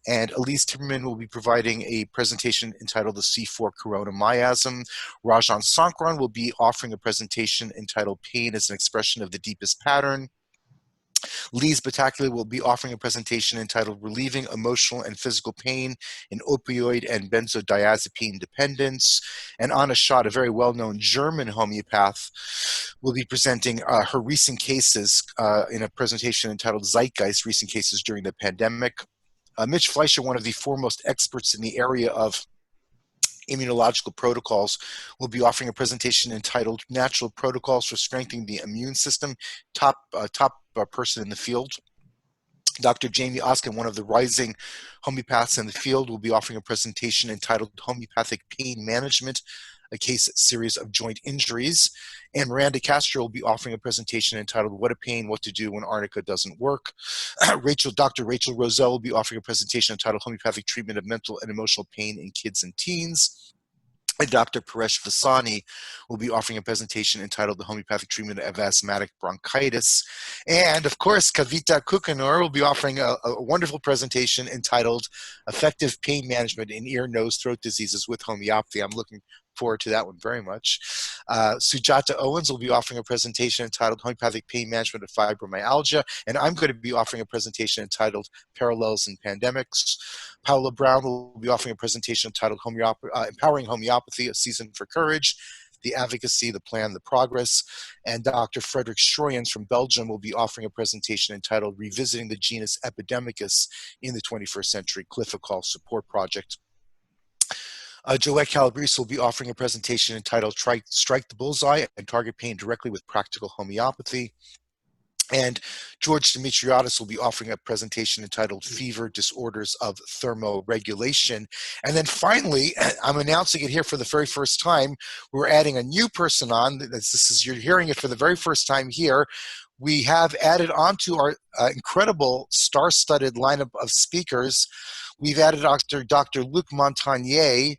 And Elise Timmerman will be providing a presentation entitled The C4 Corona Miasm. Rajan Sankran will be offering a presentation entitled Pain as an Expression of the Deepest Pattern. Lise Batacula will be offering a presentation entitled Relieving Emotional and Physical Pain in Opioid and Benzodiazepine Dependence. And Anna Schott, a very well-known German homeopath, will be presenting her recent cases in a presentation entitled Zeitgeist, Recent Cases During the Pandemic. Mitch Fleischer, one of the foremost experts in the area of immunological protocols, will be offering a presentation entitled Natural Protocols for Strengthening the Immune System, top person in the field. Dr. Jamie Oskin, one of the rising homeopaths in the field, will be offering a presentation entitled Homeopathic Pain Management, a case series of joint injuries. And Miranda Castro will be offering a presentation entitled What a Pain, What to Do When Arnica Doesn't Work. Dr. Rachel Roselle will be offering a presentation entitled Homeopathic Treatment of Mental and Emotional Pain in Kids and Teens. And Dr. Paresh Vasani will be offering a presentation entitled The Homeopathic Treatment of Asthmatic Bronchitis. And of course, Kavita Kukanur will be offering a wonderful presentation entitled Effective Pain Management in Ear, Nose, Throat Diseases with Homeopathy. I'm looking forward to that one very much. Sujata Owens will be offering a presentation entitled Homeopathic Pain Management of Fibromyalgia. And I'm going to be offering a presentation entitled Parallels in Pandemics. Paula Brown will be offering a presentation entitled Empowering Homeopathy, A Season for Courage, the Advocacy, the Plan, the Progress. And Dr. Frederick Stroyens from Belgium will be offering a presentation entitled Revisiting the Genus Epidemicus in the 21st Century, Cliff Hall Support Project. Joette Calabrese will be offering a presentation entitled Strike the Bullseye and Target Pain Directly with Practical Homeopathy. And George Dimitriadis will be offering a presentation entitled Fever Disorders of Thermoregulation. And then finally, I'm announcing it here for the very first time, we're adding a new person on. You're hearing it for the very first time here. We have added onto our incredible star-studded lineup of speakers. We've added Dr. Luc Montagnier,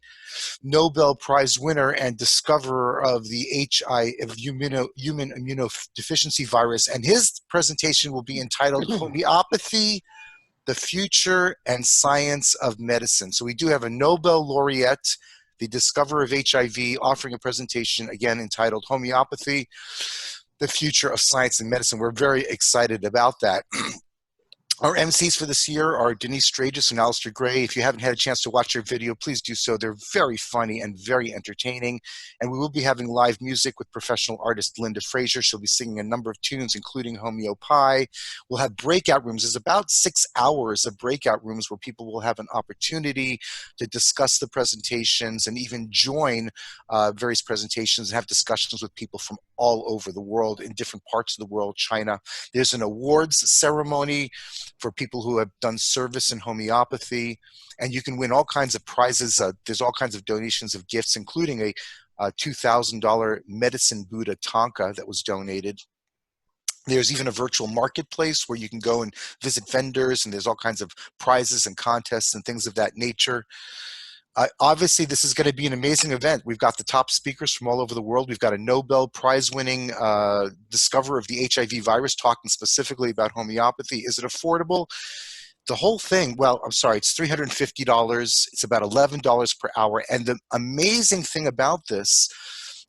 Nobel Prize winner and discoverer of the human immunodeficiency virus, and his presentation will be entitled Homeopathy, the Future and Science of Medicine. So we do have a Nobel laureate, the discoverer of HIV, offering a presentation again entitled Homeopathy, the Future of Science and Medicine. We're very excited about that. Our MCs for this year are Denise Stragus and Alistair Gray. If you haven't had a chance to watch their video, please do so. They're very funny and very entertaining. And we will be having live music with professional artist Linda Fraser. She'll be singing a number of tunes, including Homeopathy. We'll have breakout rooms. There's about 6 hours of breakout rooms where people will have an opportunity to discuss the presentations and even join various presentations and have discussions with people from all over the world, in different parts of the world, China. There's an awards ceremony for people who have done service in homeopathy, and you can win all kinds of prizes. There's all kinds of donations of gifts, including a $2,000 medicine Buddha Tanka that was donated. There's even a virtual marketplace where you can go and visit vendors, and there's all kinds of prizes and contests and things of that nature. Obviously, this is going to be an amazing event. We've got the top speakers from all over the world. We've got a Nobel Prize-winning discoverer of the HIV virus talking specifically about homeopathy. Is it affordable? The whole thing, well, I'm sorry, it's $350. It's about $11 per hour. And the amazing thing about this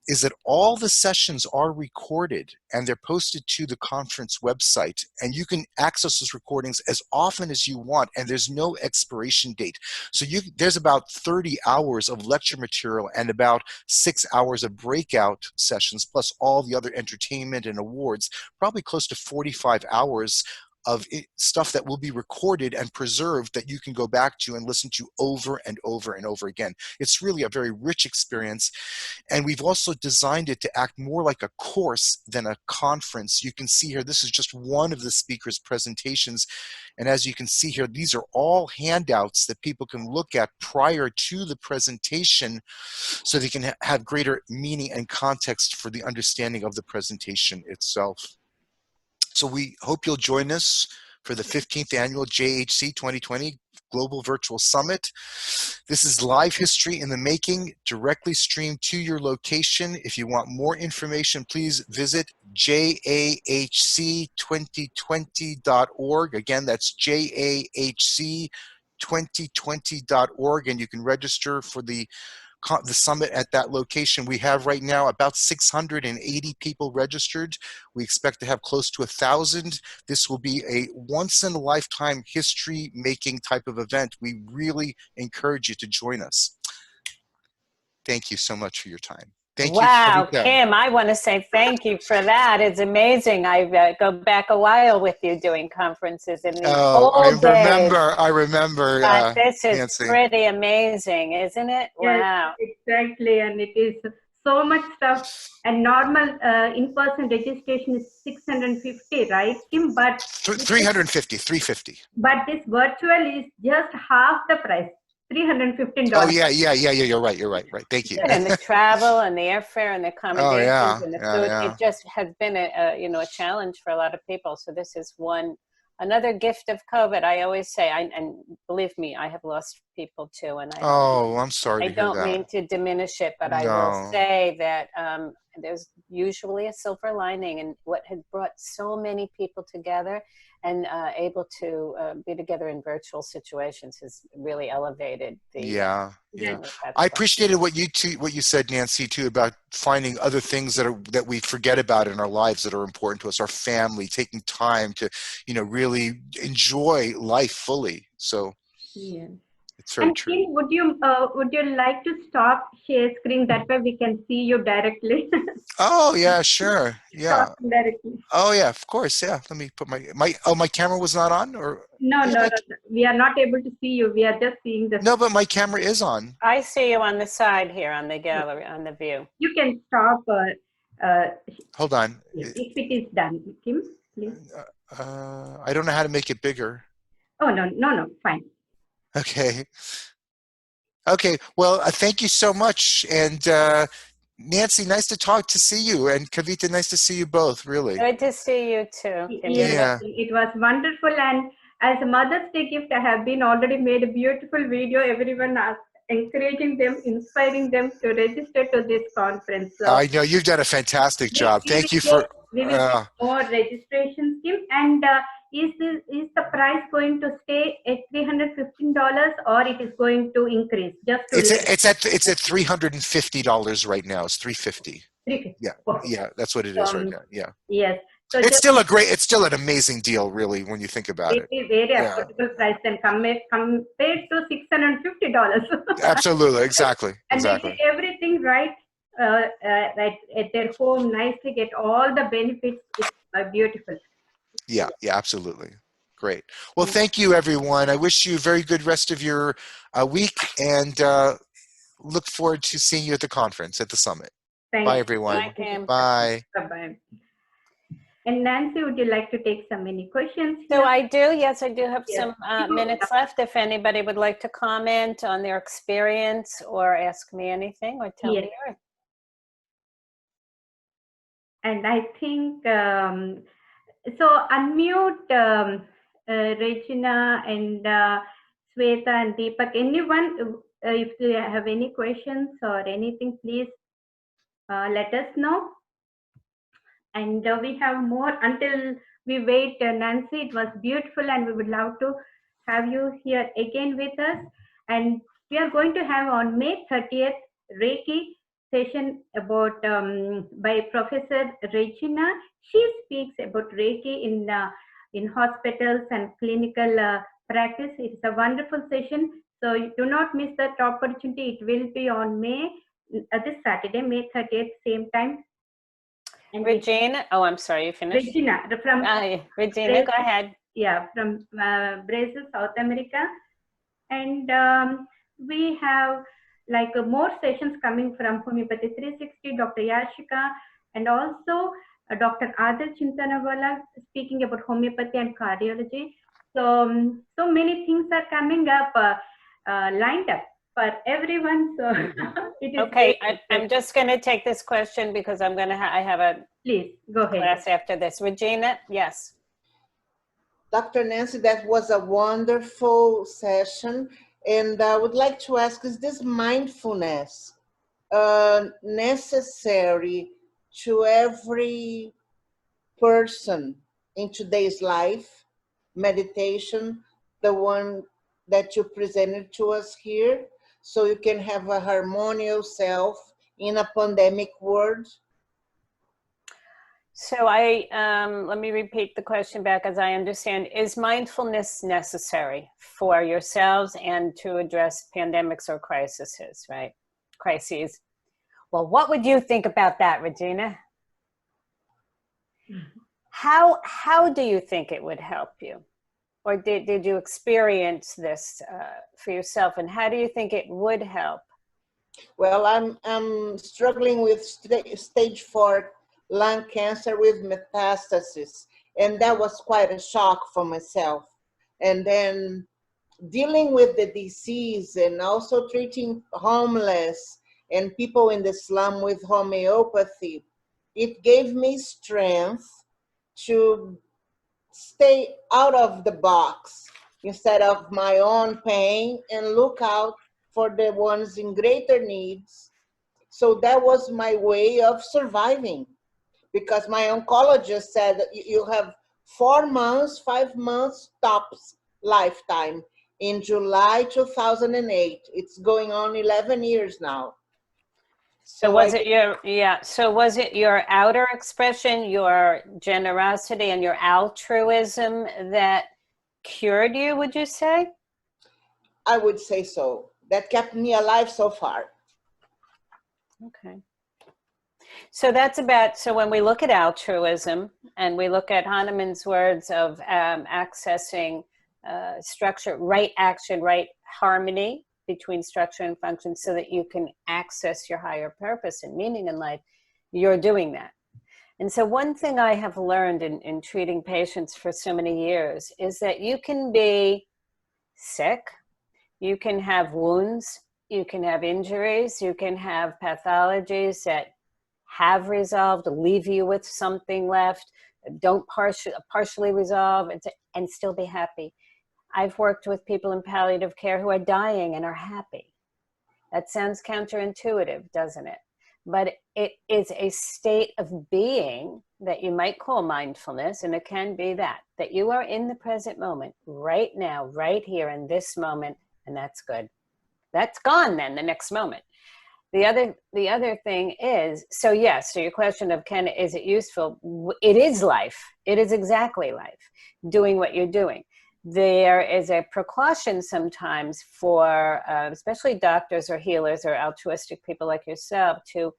is that all the sessions are recorded and they're posted to the conference website, and you can access those recordings as often as you want, and there's no expiration date. So there's about 30 hours of lecture material and about 6 hours of breakout sessions, plus all the other entertainment and awards, probably close to 45 hours of stuff that will be recorded and preserved that you can go back to and listen to over and over and over again. It's really a very rich experience. And we've also designed it to act more like a course than a conference. You can see here, this is just one of the speakers' presentations. And as you can see here, these are all handouts that people can look at prior to the presentation so they can have greater meaning and context for the understanding of the presentation itself. So we hope you'll join us for the 15th annual JHC 2020 Global Virtual Summit. This is live history in the making, directly streamed to your location. If you want more information, please visit jahc2020.org. Again, that's jahc2020.org, and you can register for the summit at that location. We have right now about 680 people registered. We expect to have close to 1,000. This will be a once-in-a-lifetime history-making type of event. We really encourage you to join us. Thank you so much for your time. Thank you, Wow, Kavita. Kim, I want to say thank you for that. It's amazing. I go back a while with you doing conferences in the Oh, old days. I remember, But this is Nancy. pretty amazing, isn't it? Yes, Wow. exactly. And it is so much stuff. And normal in-person registration is 650, right, Kim? But 350. but this virtual is just half the price, $315. Oh yeah. You're right. Thank you. And the travel and the airfare and the Oh accommodations yeah, and the food, yeah. it just has been a challenge for a lot of people. So this is another gift of COVID. I always say, and believe me, I have lost people too, and Oh, I'm sorry I to hear don't that. mean to diminish it, but I will No. say that there's usually a silver lining, and what had brought so many people together and able to be together in virtual situations has really elevated the. Yeah. I appreciated what you said, Nancy, too, about finding other things that we forget about in our lives that are important to us, our family, taking time to, really enjoy life fully. So Yeah. it's very And true. Kim, would you like to stop share screen? That way we can see you directly. Oh yeah, sure. Yeah. Talk directly. Oh yeah, of course. Yeah. Let me put my camera was not on, or No, yeah, no, no. We are not able to see you. We are just seeing the. no, but my camera is on. I see you on the side here on the gallery, on the view. You can stop. Hold on. If it is done, Kim, please. I don't know how to make it bigger. Oh no, fine. Okay. Okay. Well, thank you so much, and Nancy, nice to see you, and Kavita, nice to see you both. Really. Good to see you too. Yes, it was wonderful. And as a Mother's Day gift, I have been already made a beautiful video. Everyone asked, encouraging them, inspiring them to register to this conference. So I know you've done a fantastic job. Thank you for. We will get more registrations, Kim. And is the price going to stay at $315, or it is going to increase? It's at $350 right now. It's $350. $350. Yeah, yeah, that's what it is right now. Yeah. Yes. So it's still an amazing deal, really, when you think about it. It is very affordable price and compared to $650. Absolutely, exactly. And they get everything right at their home, nicely get all the benefits. It's beautiful. Yeah, absolutely. Great. Well, thank you, everyone. I wish you a very good rest of your week, and look forward to seeing you at the conference, at the summit. Bye, everyone. Bye, Kim. Bye. Bye-bye. And Nancy, would you like to take any questions? So I do. Yes, I do have some minutes left. If anybody would like to comment on their experience or ask me anything or tell me yours. And I think, so unmute Regina and Sweta and Deepak. Anyone, if you have any questions or anything, please let us know. And we have more until we wait. Nancy, it was beautiful, and we would love to have you here again with us. And we are going to have on May 30th Reiki session about by Professor Regina. She speaks about Reiki in hospitals and clinical practice. It's a wonderful session, so do not miss that opportunity. It will be on this Saturday, May 30th, same time. And Regina, oh, I'm sorry, you finished? Regina, from Regina, Brazil, go ahead. Yeah, from Brazil, South America. And we have more sessions coming from Homeopathy 360, Dr. Yashika, and also Dr. Adil Chintanawala speaking about homeopathy and cardiology. So, so many things are coming up, lined up for everyone. So it is okay. I'm just going to take this question because I'm going to I have a please go ahead class after this. Regina, yes. Dr. Nancy, that was a wonderful session. And I would like to ask, is this mindfulness necessary to every person in today's life? Meditation, the one that you presented to us here, so you can have a harmonious self in a pandemic world? So let me repeat the question back as I understand. Is mindfulness necessary for yourselves and to address pandemics or crises, right? Crises. Well, what would you think about that, Regina? How do you think it would help you? Or did you experience this for yourself? And how do you think it would help? Well, I'm struggling with stage 4 lung cancer with metastasis, and that was quite a shock for myself. And then dealing with the disease and also treating homeless and people in the slum with homeopathy, it gave me strength to stay out of the box instead of my own pain and look out for the ones in greater needs. So that was my way of surviving, because my oncologist said you have 4 months, 5 months tops lifetime. In July 2008, it's going on 11 years now. So was it your outer expression, your generosity and your altruism that cured you, would you say? I would say so. That kept me alive so far. Okay. So that's about, so when we look at altruism and we look at Hahnemann's words of accessing structure, right action, right harmony between structure and function so that you can access your higher purpose and meaning in life, you're doing that. And so one thing I have learned in treating patients for so many years is that you can be sick, you can have wounds, you can have injuries, you can have pathologies that have resolved, leave you with something left, don't partially resolve, and still be happy. I've worked with people in palliative care who are dying and are happy. That sounds counterintuitive, doesn't it? But it is a state of being that you might call mindfulness, and it can be that you are in the present moment, right now, right here in this moment, and that's good. That's gone then, the next moment. The other thing is, so yes, so your question of is it useful? It is life. It is exactly life, doing what you're doing. There is a precaution sometimes for especially doctors or healers or altruistic people like yourself to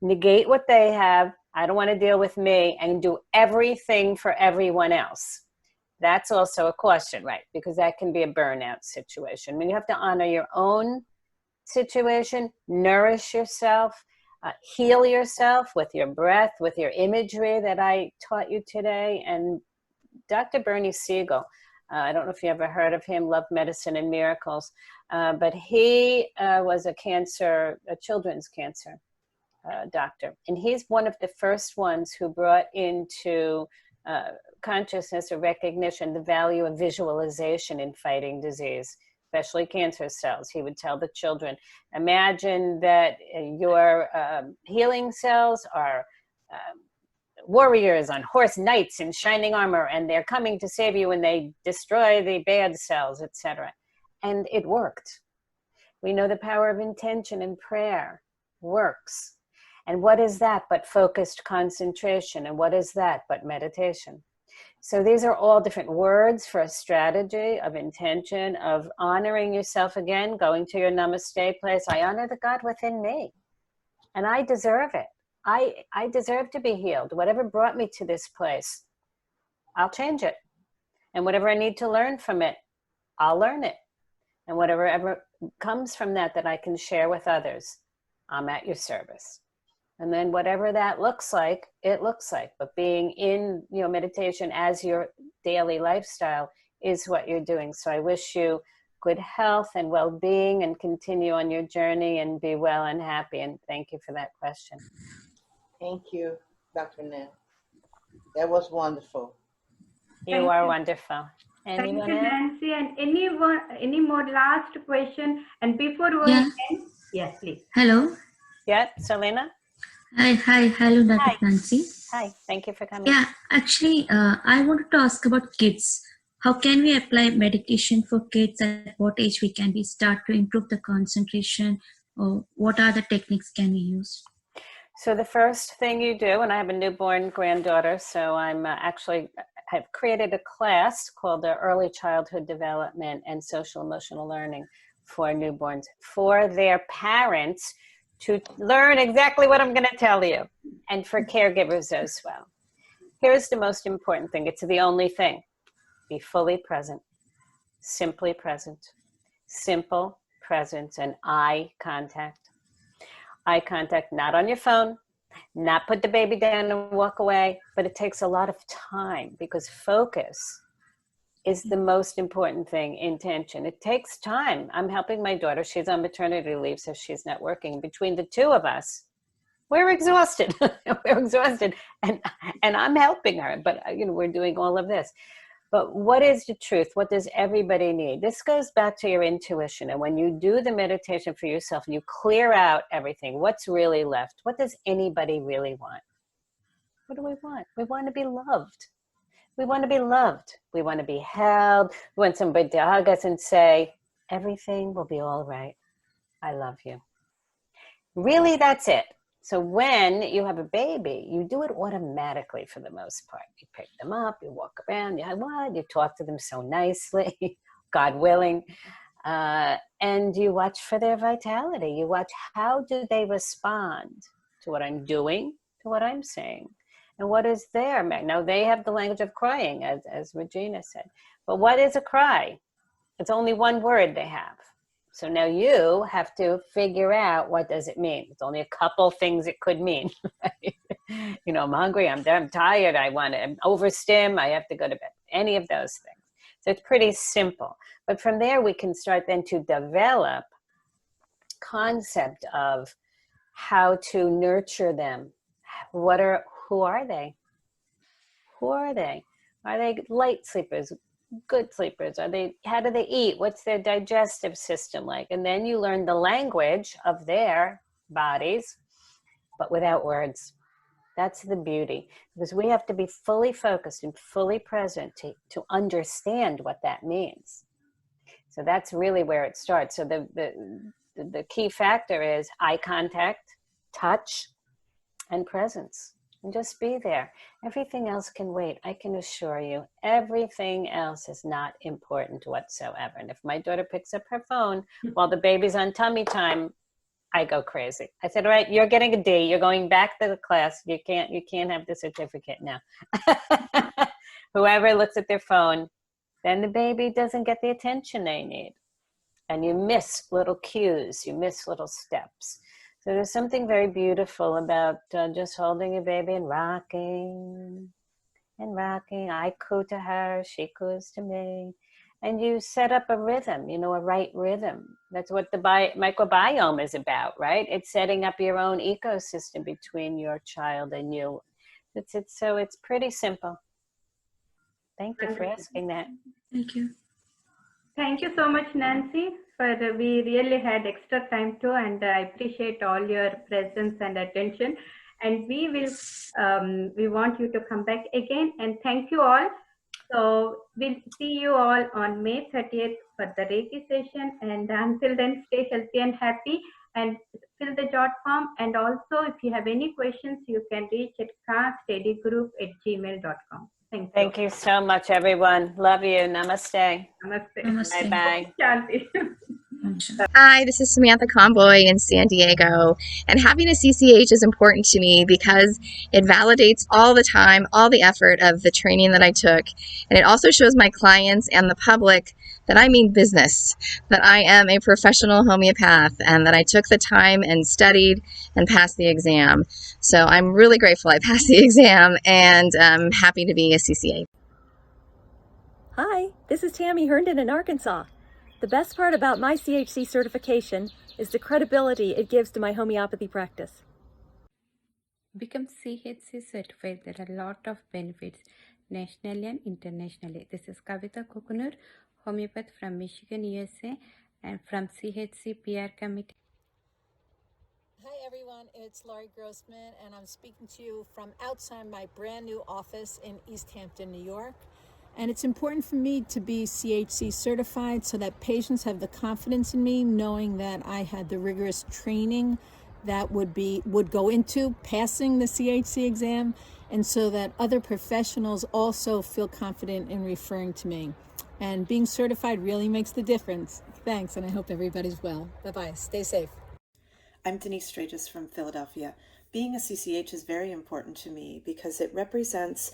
negate what they have. I don't want to deal with me, and do everything for everyone else. That's also a caution, right? Because that can be a burnout situation. I mean, you have to honor your own situation, nourish yourself, heal yourself with your breath, with your imagery that I taught you today. And Dr. Bernie Siegel, I don't know if you ever heard of him, Love, Medicine, and Miracles, but he was a children's cancer doctor. And he's one of the first ones who brought into consciousness or recognition the value of visualization in fighting disease, especially cancer cells. He would tell the children, imagine that your healing cells are warriors on horse knights in shining armor, and they're coming to save you when they destroy the bad cells, etc. And it worked. We know the power of intention and prayer works. And what is that but focused concentration? And what is that but meditation? So these are all different words for a strategy of intention, of honoring yourself again, going to your namaste place. I honor the God within me, and I deserve it. I deserve to be healed. Whatever brought me to this place, I'll change it. And whatever I need to learn from it, I'll learn it. And whatever ever comes from that I can share with others, I'm at your service. And then whatever that looks like, it looks like. But being in meditation as your daily lifestyle is what you're doing. So I wish you good health and well-being, and continue on your journey and be well and happy. And thank you for that question. Thank you, Dr. Nan. That was wonderful. You are wonderful. Anyone Thank you, else? Nancy. And any more last question? And before we end, yes, please. Hello. Yeah, Selena? Hi, hello, Dr. Hi. Nancy. Hi, thank you for coming. Yeah, actually, I wanted to ask about kids. How can we apply meditation for kids? At what age we can start to improve the concentration? Or what are the techniques can we use? So the first thing you do, and I have a newborn granddaughter, so I'm have created a class called the Early Childhood Development and Social Emotional Learning for newborns, for their parents to learn exactly what I'm going to tell you, and for caregivers as well. Here's the most important thing. It's the only thing. Be fully present, simply present, simple presence, and eye contact. Eye contact, not on your phone, not put the baby down and walk away, but it takes a lot of time because focus is the most important thing. Intention. It takes time. I'm helping my daughter. She's on maternity leave, so she's not working. Between the two of us, we're exhausted. We're exhausted, and I'm helping her. But we're doing all of this. But what is the truth? What does everybody need? This goes back to your intuition. And when you do the meditation for yourself and you clear out everything, what's really left? What does anybody really want? What do we want? We want to be loved. We want to be loved. We want to be held. We want somebody to hug us and say, everything will be all right. I love you. Really, that's it. So when you have a baby, you do it automatically for the most part. You pick them up, you walk around, you talk to them so nicely, God willing, and you watch for their vitality. You watch how do they respond to what I'm doing, to what I'm saying, and what is there. Now they have the language of crying, as Regina said. But what is a cry? It's only one word they have. So now you have to figure out what does it mean. It's only a couple things it could mean. I'm hungry, I'm tired, I want to overstim, I have to go to bed. Any of those things. So it's pretty simple. But from there we can start then to develop concept of how to nurture them. Who are they? Who are they? Are they light sleepers? Good sleepers? How do they eat? What's their digestive system like? And then you learn the language of their bodies, but without words. That's the beauty, because we have to be fully focused and fully present to understand what that means. So that's really where it starts. So the key factor is eye contact, touch, and presence. And just be there. Everything else can wait. I can assure you, everything else is not important whatsoever. And if my daughter picks up her phone while the baby's on tummy time, I go crazy. I said, all right, you're getting a D. You're going back to the class. You can't have the certificate now. Whoever looks at their phone, then the baby doesn't get the attention they need. And you miss little cues. You miss little steps. So there's something very beautiful about just holding a baby and rocking. I coo to her, she coos to me. And you set up a rhythm, a right rhythm. That's what the microbiome is about, right? It's setting up your own ecosystem between your child and you. So it's pretty simple. Thank you for asking that. Thank you. Thank you so much, Nancy. We really had extra time too, and I appreciate all your presence and attention. And we want you to come back again. And thank you all. So we'll see you all on May 30th for the Reiki session. And until then, stay healthy and happy and fill the jot form. And also, if you have any questions, you can reach at ksteadygroup@gmail.com. Thank you so much, everyone. Love you. Namaste. Namaste. Namaste. Bye-bye. Shanti. Hi, this is Samantha Comboy in San Diego, and having a CCH is important to me because it validates all the time, all the effort of the training that I took, and it also shows my clients and the public that I mean business, that I am a professional homeopath, and that I took the time and studied and passed the exam. So I'm really grateful I passed the exam, and I'm happy to be a CCH. Hi, this is Tammy Herndon in Arkansas. The best part about my CHC certification is the credibility it gives to my homeopathy practice. Become CHC certified. There are a lot of benefits nationally and internationally. This is Kavita Kukunur, homeopath from Michigan, USA, and from CHC PR committee. Hi everyone, it's Laurie Grossman, and I'm speaking to you from outside my brand new office in East Hampton, New York. And it's important for me to be CHC certified so that patients have the confidence in me, knowing that I had the rigorous training that would go into passing the CHC exam, and so that other professionals also feel confident in referring to me. And being certified really makes the difference. Thanks, and I hope everybody's well. Bye-bye. Stay safe. I'm Denise Strages from Philadelphia. Being a CCH is very important to me because it represents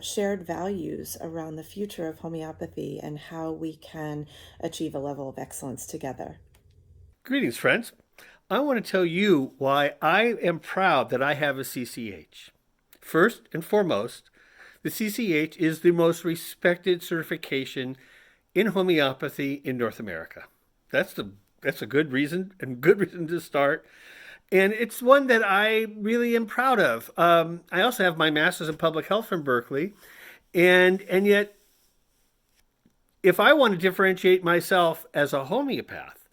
shared values around the future of homeopathy and how we can achieve a level of excellence together. Greetings, friends. I want to tell you why I am proud that I have a CCH. First and foremost, the CCH is the most respected certification in homeopathy in North America. That's a good reason and good reason to start. And it's one that I really am proud of. I also have my master's in public health from Berkeley. And yet, if I want to differentiate myself as a homeopath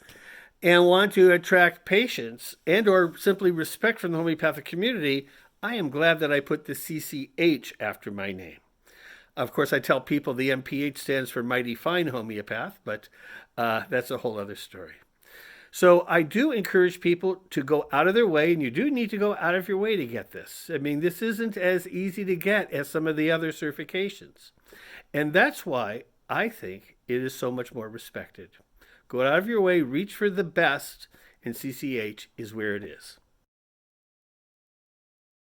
and want to attract patients and or simply respect from the homeopathic community, I am glad that I put the CCH after my name. Of course, I tell people the MPH stands for Mighty Fine Homeopath, but that's a whole other story. So I do encourage people to go out of their way, and you do need to go out of your way to get this. I mean, this isn't as easy to get as some of the other certifications. And that's why I think it is so much more respected. Go out of your way, reach for the best, and CCH is where it is.